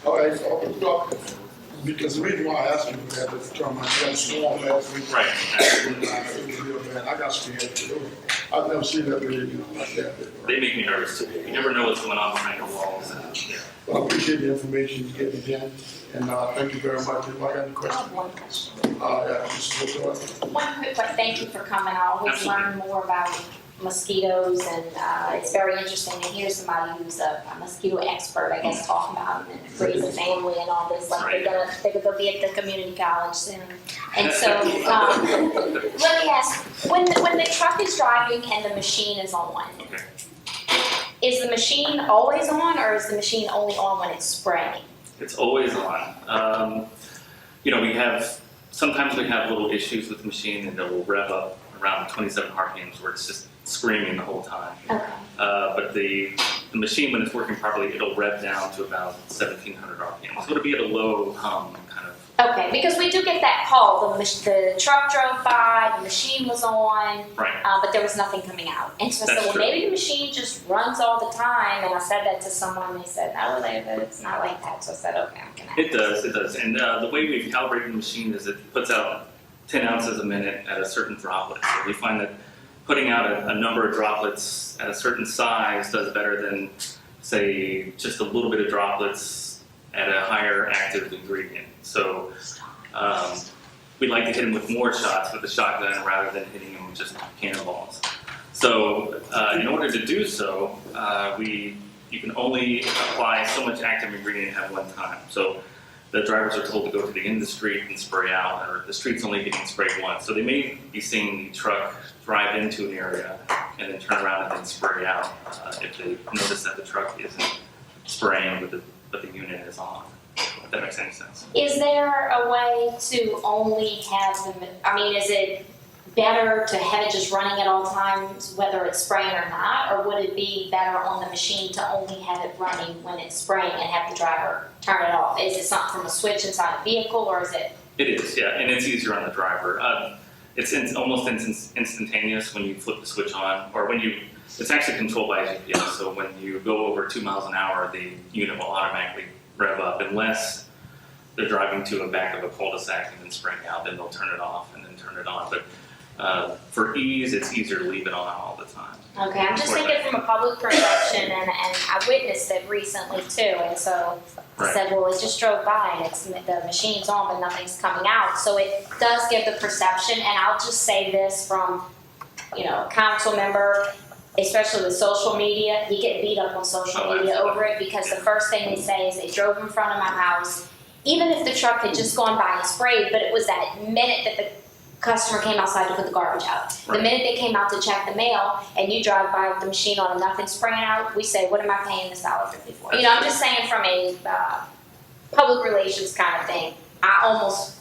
All right, so, because the reason why I asked you that is to my swarm last week. Right. It was real bad. I got scared. I've never seen that really, like that before. They make me nervous too. You never know what's going on behind the walls. Yeah. Well, I appreciate the information you're getting in, and thank you very much. If I got any I have questions? one question. Yeah, Mrs. Whitmore. One quick question. Thank you for coming. I always Absolutely. learn more about mosquitoes, and it's very interesting to hear somebody who's a mosquito expert, I guess, talking about them and raise a family and all this. Like they're gonna be at the community college soon. And so, let me ask: when the truck is driving and the machine is on, Okay. is the machine always on, or is the machine only on when it's spraying? It's always on. Sometimes we have little issues with the machine, and it will rev up around 27 RPMs where it's just screaming the whole time. Okay. But the machine, when it's working properly, it'll rev down to about 1,700 RPMs. So it'll be at a low hum kind of. Okay, because we do get that call. The truck drove by, the machine was on, Right. but there was nothing coming out. And so I said, That's well, true. maybe the machine just runs all the time. And I said that to someone. They said, no, it's not like that. So I said, okay, I'm gonna. It does. And the way we've calibrated the machine is it puts out 10 ounces a minute at a certain droplet. So we find that putting out a number of droplets at a certain size does better than, say, just a little bit of droplets at a higher active ingredient. So we like to hit them with more shots with the shotgun rather than hitting them with just cannonballs. So in order to do so, you can only apply so much active ingredient at one time. So the drivers are told to go to the end of the street and spray out, or the street's only getting sprayed once. So they may be seeing the truck drive into an area and then turn around and then spray out if they notice that the truck isn't spraying but the unit is on. If that makes any sense. Is there a way to only have them, is it better to have it just running at all times, whether it's spraying or not? Or would it be better on the machine to only have it running when it's spraying and have the driver turn it off? Is it something from a switch inside the vehicle, or is it? It is, yeah, and it's easier on the driver. It's almost instantaneous when you flip the switch on, or it's actually controlled by GPS, so when you go over 2 miles an hour, the unit will automatically rev up, unless they're driving to the back of a cul-de-sac and then spraying out, then they'll turn it off and then turn it on. But for ease, it's easier to leave it on all the time. Okay, I'm just thinking from a public perception, and I witnessed it recently too, and so I said, well, it just drove by and the machine's on, but nothing's coming out. So it does give the perception, and I'll just say this from, a council member, especially with social media, you get beat up on social media over it, because the first thing they say is they drove in front of my house, even if the truck had just gone by and sprayed, but it was that minute that the customer came outside to put the garbage out. The minute they came out to check the mail, and you drive by with the machine on and nothing spraying out, we say, what am I paying this $1.50 for? I'm just saying from a public relations kind of thing, I almost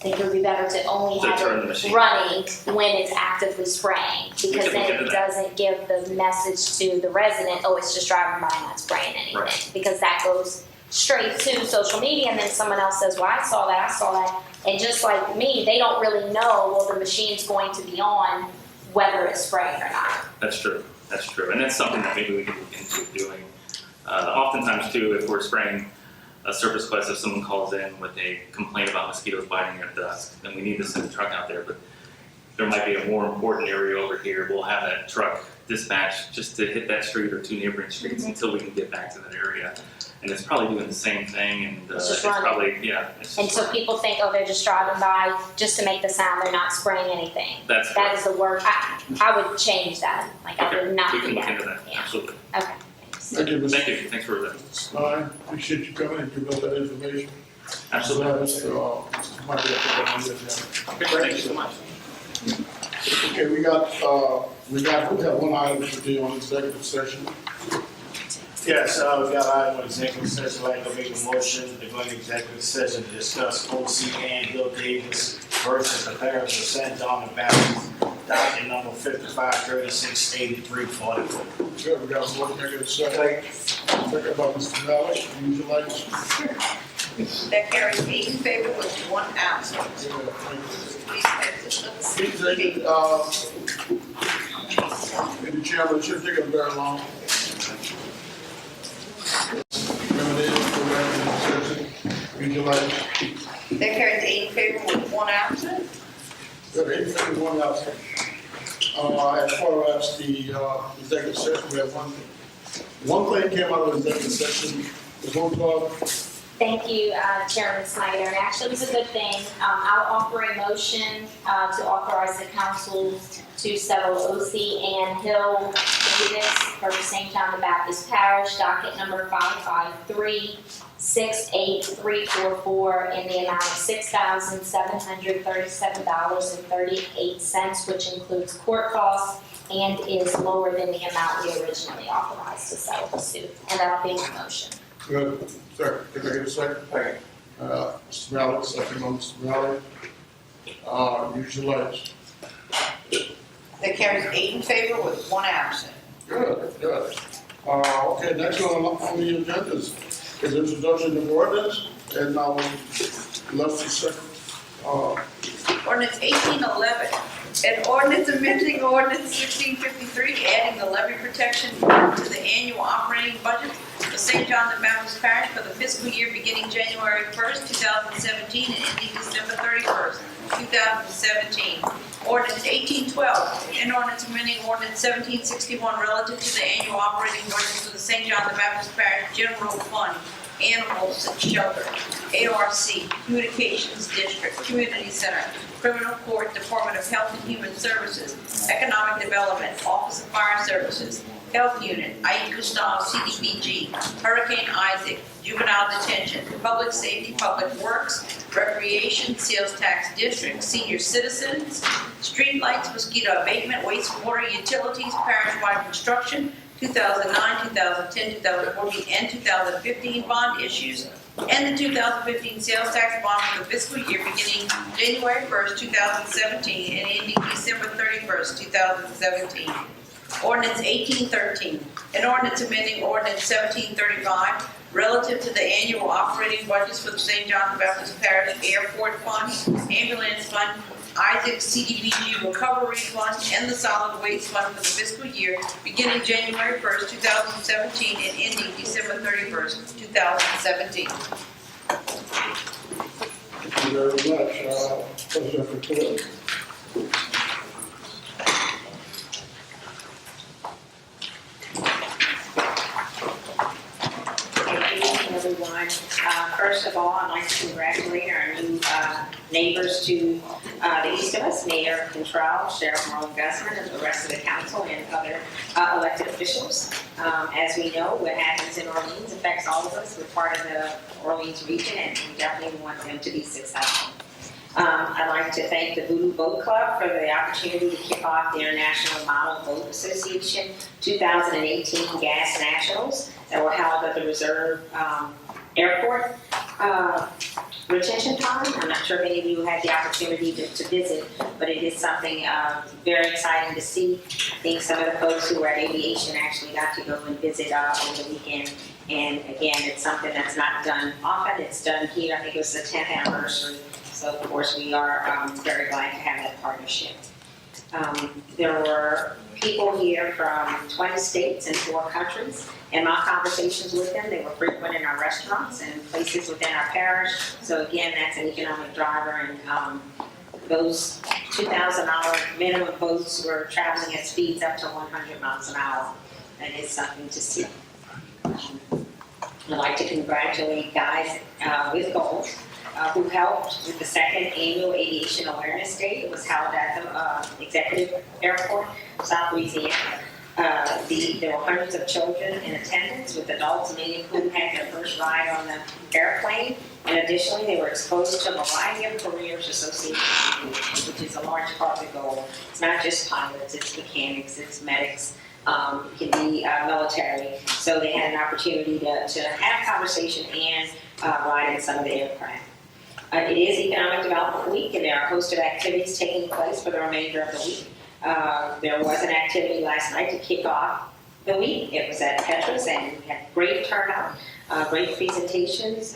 think it would be better to only have it running when it's actively spraying, because then it doesn't give the message to the resident, oh, it's just driving by and not spraying anything, because that goes straight to social media, and then someone else says, well, I saw that. And just like me, they don't really know, well, the machine's going to be on whether it's spraying or not. That's true. And that's something that maybe we can look into doing. Oftentimes, too, if we're spraying a surface quest, if someone calls in with a complaint about mosquitoes biting at dusk, then we need to send a truck out there. But there might be a more important area over here. We'll have that truck dispatched just to hit that street or 2 neighboring streets until we can get back to that area. And it's probably doing the same thing, and it's probably, and so people think, oh, they're just driving by just to make the sound, they're not spraying anything. That is the word. I would change that. I would not we can do look that. into that. Absolutely. Okay. Thank you, Mr. Thank you. Thanks for that. I appreciate you coming and giving us that information. Absolutely. Thank you so much. Okay, we have one item to do on executive session. Yes, we got an item on executive session. I'd like to make a motion to go into executive session to discuss O.C. and Bill Davis versus the Parish of St. John the Baptist docket number 55368344. Good, we got a motion, can I get a second? Second by Mr. Mallett, use your lights. That carries 8 in favor with 1 absent. Please take this. Please, the chairman, it shouldn't take us very long. Use your lights. That carries 8 in favor with 1 absent. Good, 8 in favor, 1 absent. As far as the executive session, we have one thing came out of the executive session. The roll call. Thank you, Chairman Snyder. And actually, it was a good thing. I'll offer a motion to authorize the council to settle O.C. and Hill Davis for St. John the Baptist Parish, docket number 553-68344 in the amount of $6,737.38, which includes court costs and is lower than the amount we originally authorized to settle the suit. And that'll be my motion. Good. Sir, can I get a second? Second. Mr. Mallett, second on Mr. Mallett. Use your lights. That carries 8 in favor with 1 absent. Good, good. Okay, next on the agenda is introduction of ordinance, and now let's second. Ordinance 1811, an ordinance amending ordinance 1653, adding the levy protection to the annual operating budget for St. John the Baptist Parish for the fiscal year beginning January 1st, 2017 and ending December 31st, 2017. Ordinance 1812, an ordinance amending ordinance 1761 relative to the annual operating budget for the St. John the Baptist Parish General Fund, Animals Shelter, ARC, Communications District, Community Center, Criminal Court, Department of Health and Human Services, Economic Development, Office of Fire Services, Health Unit, IE Gustav, CDBG, Hurricane Isaac, Juvenile Detention, Public Safety, Public Works, Recreation, Sales Tax District, Senior Citizens, Streetlights, Mosquito Abatement, Wastewater, Utilities, Parish-wide Construction, 2009, 2010, 2014, and 2015 bond issues, and the 2015 sales tax bond for the fiscal year beginning January 1st, 2017, and ending December 31st, 2017. Ordinance 1813, an ordinance amending ordinance 1735 relative to the annual operating budgets for the St. John the Baptist Parish Airport Fund, Ambulance Fund, Isaac CDBG Recovery Fund, and the Solid Waste Fund for the fiscal year beginning January 1st, 2017 and ending December 31st, 2017. Thank you very much. President report. Everyone. First of all, I'd like to congratulate our new neighbors to the east of us, Mayor Control, Sheriff Marlon Guzman, and the rest of the council and other elected officials. As we know, what happens in Orleans affects all of us. We're part of the Orleans region, and we definitely want them to be successful. I'd like to thank the Voodoo Boat Club for the opportunity to kick off the International Model Boat Association 2018 Gas Nationals that were held at the Reserve Airport retention pond. I'm not sure if any of you had the opportunity to visit, but it is something very exciting to see. I think some of the folks who were at aviation actually got to go and visit over the weekend. And again, it's something that's not done often. It's done here. I think it was the 10th anniversary. So of course we are very glad to have that partnership. There were people here from 20 states and 4 countries. In my conversations with them, they were frequent in our restaurants and places within our parish. So again, that's an economic driver, and those $2,000 minimum boats were traveling at speeds up to 100 miles an hour. That is something to see. I'd like to congratulate guys with goals who helped with the 2nd annual Aviation Awareness Day. It was held at the Executive Airport, South Louisiana. There were hundreds of children in attendance, with adults, many of whom had their first ride on the airplane. And additionally, they were exposed to a variety of careers associated with it, which is a large part of the goal. It's not just pilots, it's mechanics, it's medics, it can be military. So they had an opportunity to have conversation and ride in some of the aircraft. It is Economic Development Week, and there are a host of activities taking place for the remainder of the week. There was an activity last night to kick off the week. It was at Petra's and we had great turnout, great presentations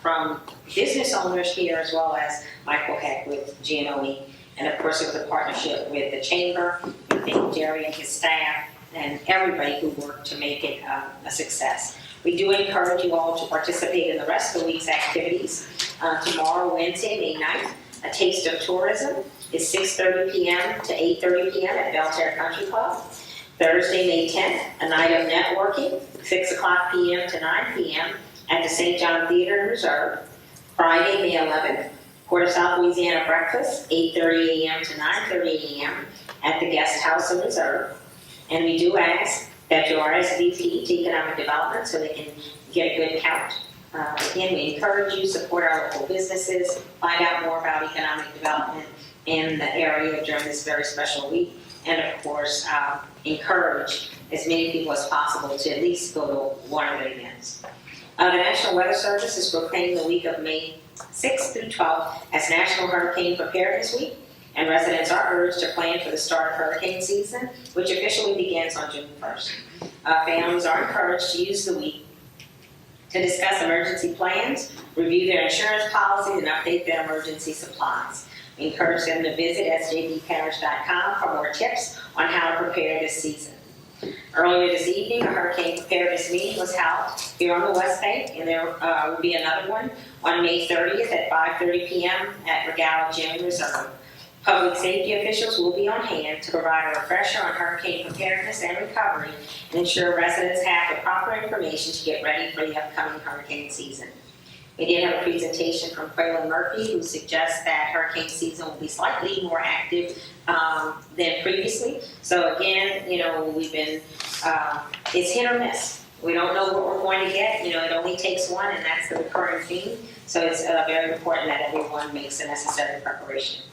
from business owners here as well as Michael Heck with GNOE. And of course, it was a partnership with the Chamber. I think Jerry and his staff and everybody who worked to make it a success. We do encourage you all to participate in the rest of the week's activities. Tomorrow, Wednesday, May 9th, A Taste of Tourism is 6:30 p.m. to 8:30 p.m. at Belterre Country Club. Thursday, May 10th, a night of networking, 6 o'clock p.m. to 9 p.m. at the St. John Theater and Reserve. Friday, May 11th, Port of South Louisiana breakfast, 8:30 a.m. to 9:30 a.m. at the Guest House and Reserve. And we do ask that you RSVP to Economic Development so they can get a good count. Again, we encourage you, support our local businesses, find out more about economic development in the area during this very special week, and of course, encourage as many people as possible to at least go to one of the events. The National Weather Service is proclaiming the week of May 6th through 12th as National Hurricane Preparedness Week, and residents are urged to plan for the start of hurricane season, which officially begins on June 1st. Families are encouraged to use the week to discuss emergency plans, review their insurance policies, and update their emergency supplies. We encourage them to visit sjbparish.com for more tips on how to prepare this season. Earlier this evening, a hurricane preparedness meeting was held here on the West Bank, and there will be another one on May 30th at 5:30 p.m. at Regala Gym and Reserve. Public safety officials will be on hand to provide a refresher on hurricane preparedness and recovery and ensure residents have the proper information to get ready for the upcoming hurricane season. We did have a presentation from Quaylen Murphy who suggests that hurricane season will be slightly more active than previously. So again, we've been, it's hit or miss. We don't know what we're going to get. It only takes one, and that's the recurring theme. So it's very important that everyone makes the necessary preparation.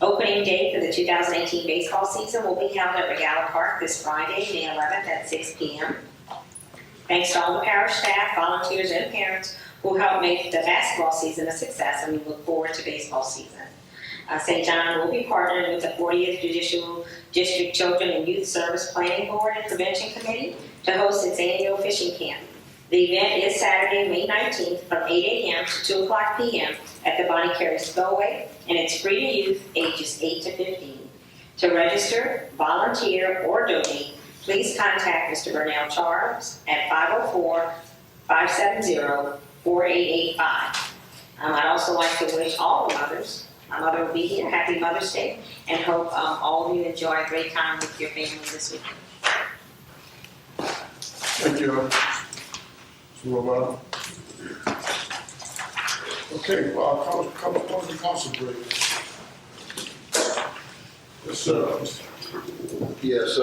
Opening day for the 2018 baseball season will be held at Regala Park this Friday, May 11th at 6 p.m. Thanks to all the parish staff, volunteers, and parents who helped make the basketball season a success, and we look forward to baseball season. St. John will be partnering with the 40th Judicial District Children and Youth Service Planning Board and Prevention Committee to host its annual fishing camp. The event is Saturday, May 19th from 8 a.m. to 2 o'clock p.m. at the Bonnie Carey Spillway, and it's free to youth ages 8 to 15. To register, volunteer, or donate, please contact Mr. Burnell Charles at 504-570-4885. I'd also like to wish all the mothers, my mother will be here, Happy Mother's Day, and hope all of you enjoy a great time with your families this weekend. Thank you. Okay, well, come on the council break. Yes, sir. Yes,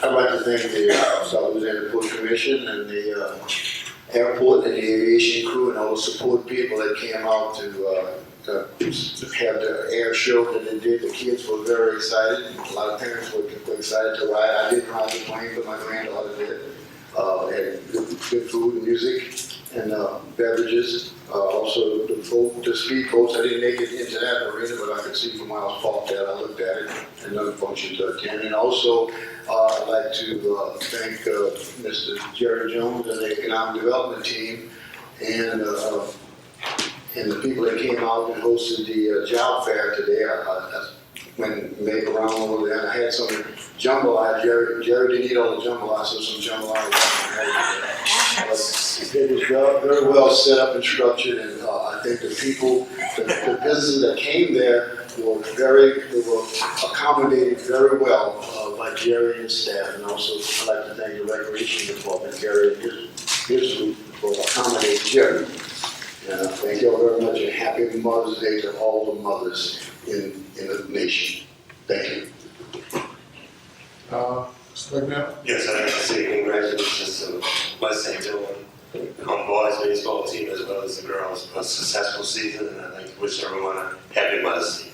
I'd like to thank the South Louisiana Port Commission and the airport and the aviation crew and all the support people that came out to have the air show that they did. The kids were very excited. A lot of parents were excited to ride. I didn't ride the plane, but my granddaughter did. Had good food and music and beverages. Also the speed boats, I didn't make it into that arena, but I could see from where I was parked at. I looked at it and another function to attend. And also I'd like to thank Mr. Jerry Jones and the Economic Development team and the people that came out and hosted the job fair today. I went and made around over there, and I had some jambalaya. Jerry didn't eat all the jambalaya, so some jambalaya. It was very well set up and structured, and I think the people, the businesses that came there they were accommodated very well by Jerry and his staff. And also I'd like to thank the Recreation Department, Gary and his group for accommodating Jerry. And thank you all very much, and happy Mother's Day to all the mothers in the nation. Thank you. Yes, I'd like to say congratulations to my St. John boys baseball team as well as the girls on a successful season, and I'd like to wish everyone a happy Mother's Day.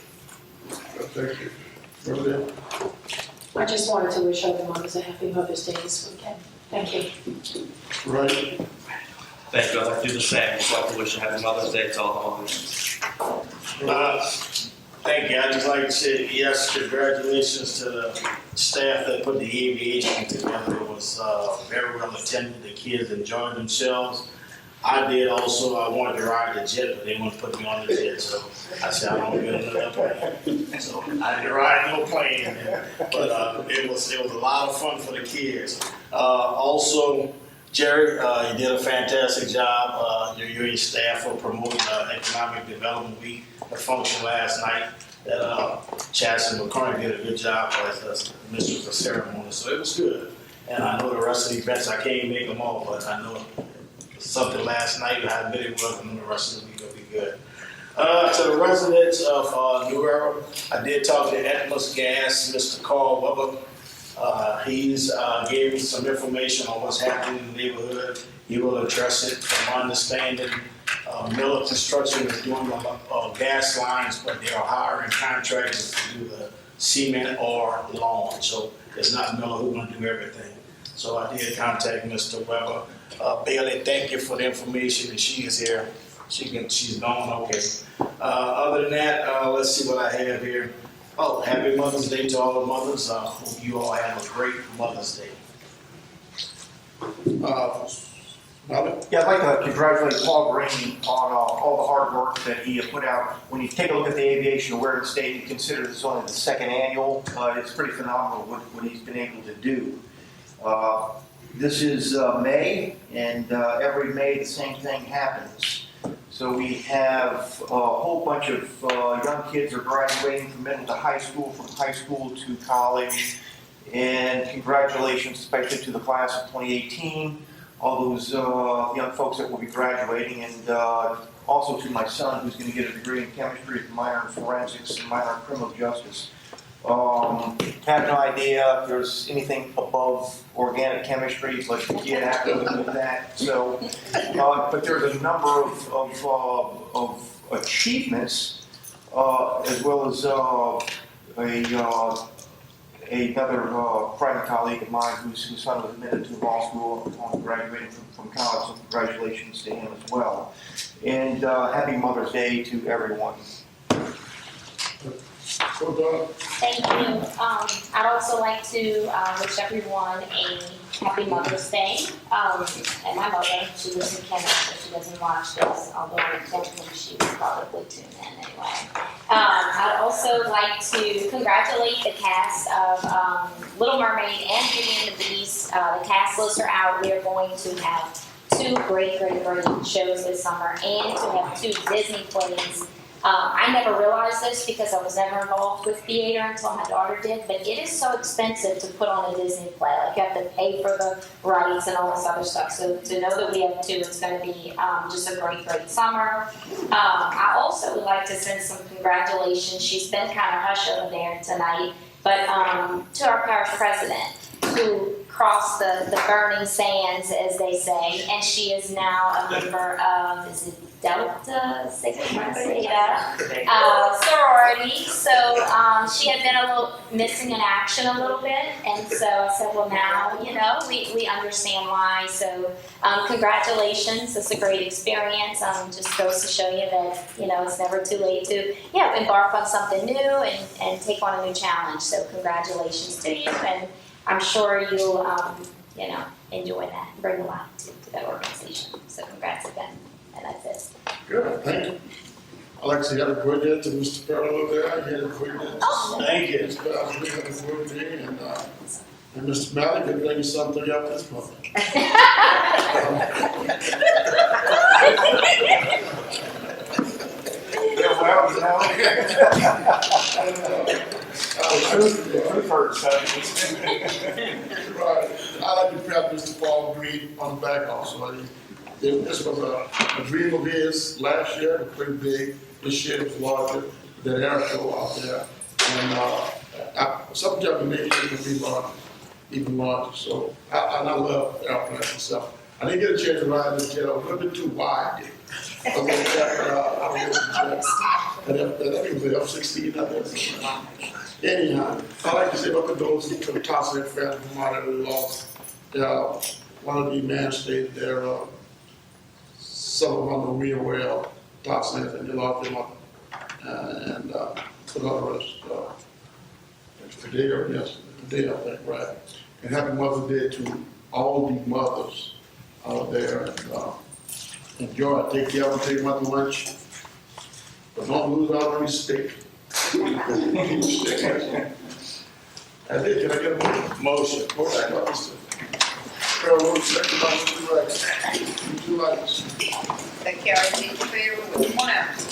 Thank you. I just wanted to wish all the mothers a happy Mother's Day this weekend. Thank you. Right. Thank you. I'd like to do the same. I'd like to wish a happy Mother's Day to all the mothers. Thank you. I'd just like to say, yes, congratulations to the staff that put the aviation together. It was very well attended. The kids enjoyed themselves. I did also. I wanted to ride the jet, but they wouldn't put me on the jet. So I said, I don't get another plane. So I didn't ride no plane. But it was a lot of fun for the kids. Also, Jerry, you did a fantastic job. You and your staff for promoting Economic Development Week, the function last night. That Chasson McCormick did a good job as mistress of ceremony, so it was good. And I know the rest of the events, I can't make them all, but I know something last night, I bet it was, and the rest of the week will be good. To the residents of New Era, I did talk to Atmos Gas, Mr. Carl Weber. He's gave me some information on what's happening in the neighborhood. He will address it. From my understanding, Miller Construction is doing gas lines, but they are hiring contractors to do the cement or lawn. So it's not Miller who's going to do everything. So I did contact Mr. Weber. Bailey, thank you for the information, and she is here. She's gone, okay. Other than that, let's see what I have here. Oh, happy Mother's Day to all the mothers. Hope you all have a great Mother's Day. Yeah, I'd like to congratulate Paul Green on all the hard work that he put out. When you take a look at the Aviation Awareness Day, you consider this only the second annual. It's pretty phenomenal what he's been able to do. This is May, and every May the same thing happens. So we have a whole bunch of young kids are graduating from middle to high school, from high school to college. And congratulations, especially to the class of 2018, all those young folks that will be graduating, and also to my son, who's going to get a degree in chemistry, a minor in forensics, and minor in criminal justice. Have no idea if there's anything above organic chemistry, but yeah, with that. So, but there's a number of achievements, as well as another private colleague of mine whose son was admitted to law school upon graduating from college. So congratulations to him as well. And happy Mother's Day to everyone. Thank you. I'd also like to wish everyone a happy Mother's Day. And my mother, she lives in Canada, so she doesn't watch this, although I don't think she would probably tune in anyway. I'd also like to congratulate the cast of Little Mermaid and Beauty and the Beast. The cast lists are out. We are going to have 2 great shows this summer, and to have 2 Disney plays. I never realized this because I was never involved with theater until my daughter did, but it is so expensive to put on a Disney play. Like, you have to pay for the rights and all this other stuff. So to know that we have 2, it's going to be just a great summer. I also would like to send some congratulations. She's been kind of hush over there tonight, but to our parish president, who crossed the burning sands, as they say, and she is now a member of, is it Delta Sigma Theta sorority. So she had been a little missing in action a little bit, and so I said, well, now, you know, we understand why. So congratulations, it's a great experience. Just goes to show you that, you know, it's never too late to, embark on something new and take on a new challenge. So congratulations to you, and I'm sure you'll, enjoy that and bring a lot to that organization. So congrats again. And that's it. Good, thank you. I'd like to say happy birthday to Mr. Farrell over there. He had a birthday. Thank you. Mr. Farrell, happy birthday. And Mr. Malley can bring you something up this month. Well, you know. Right. I'd like to pat Mr. Paul Green on the back also. This was a dream of his last year. It was pretty big. This year it was larger than air show out there. And some judgment maybe it can be larger, even larger. So I love airplanes and stuff. I didn't get a chance to ride this jet. I was a little bit too wide. I think it was the F-16 out there. Anyhow, I'd like to say about the those to the Thompson family from out that we lost. One of the men stayed there. Some of them were real well, Thompson, and they lost them up. for the rest, today or yesterday, today, I think, right? And happy Mother's Day to all the mothers out there, and, enjoy, take care of them, take them out to lunch, but don't lose out on your steak. I did, can I get a motion? Motion by Mr. Carol, second by Mr. Rice. Mr. Rice. That carries each favor with one absent.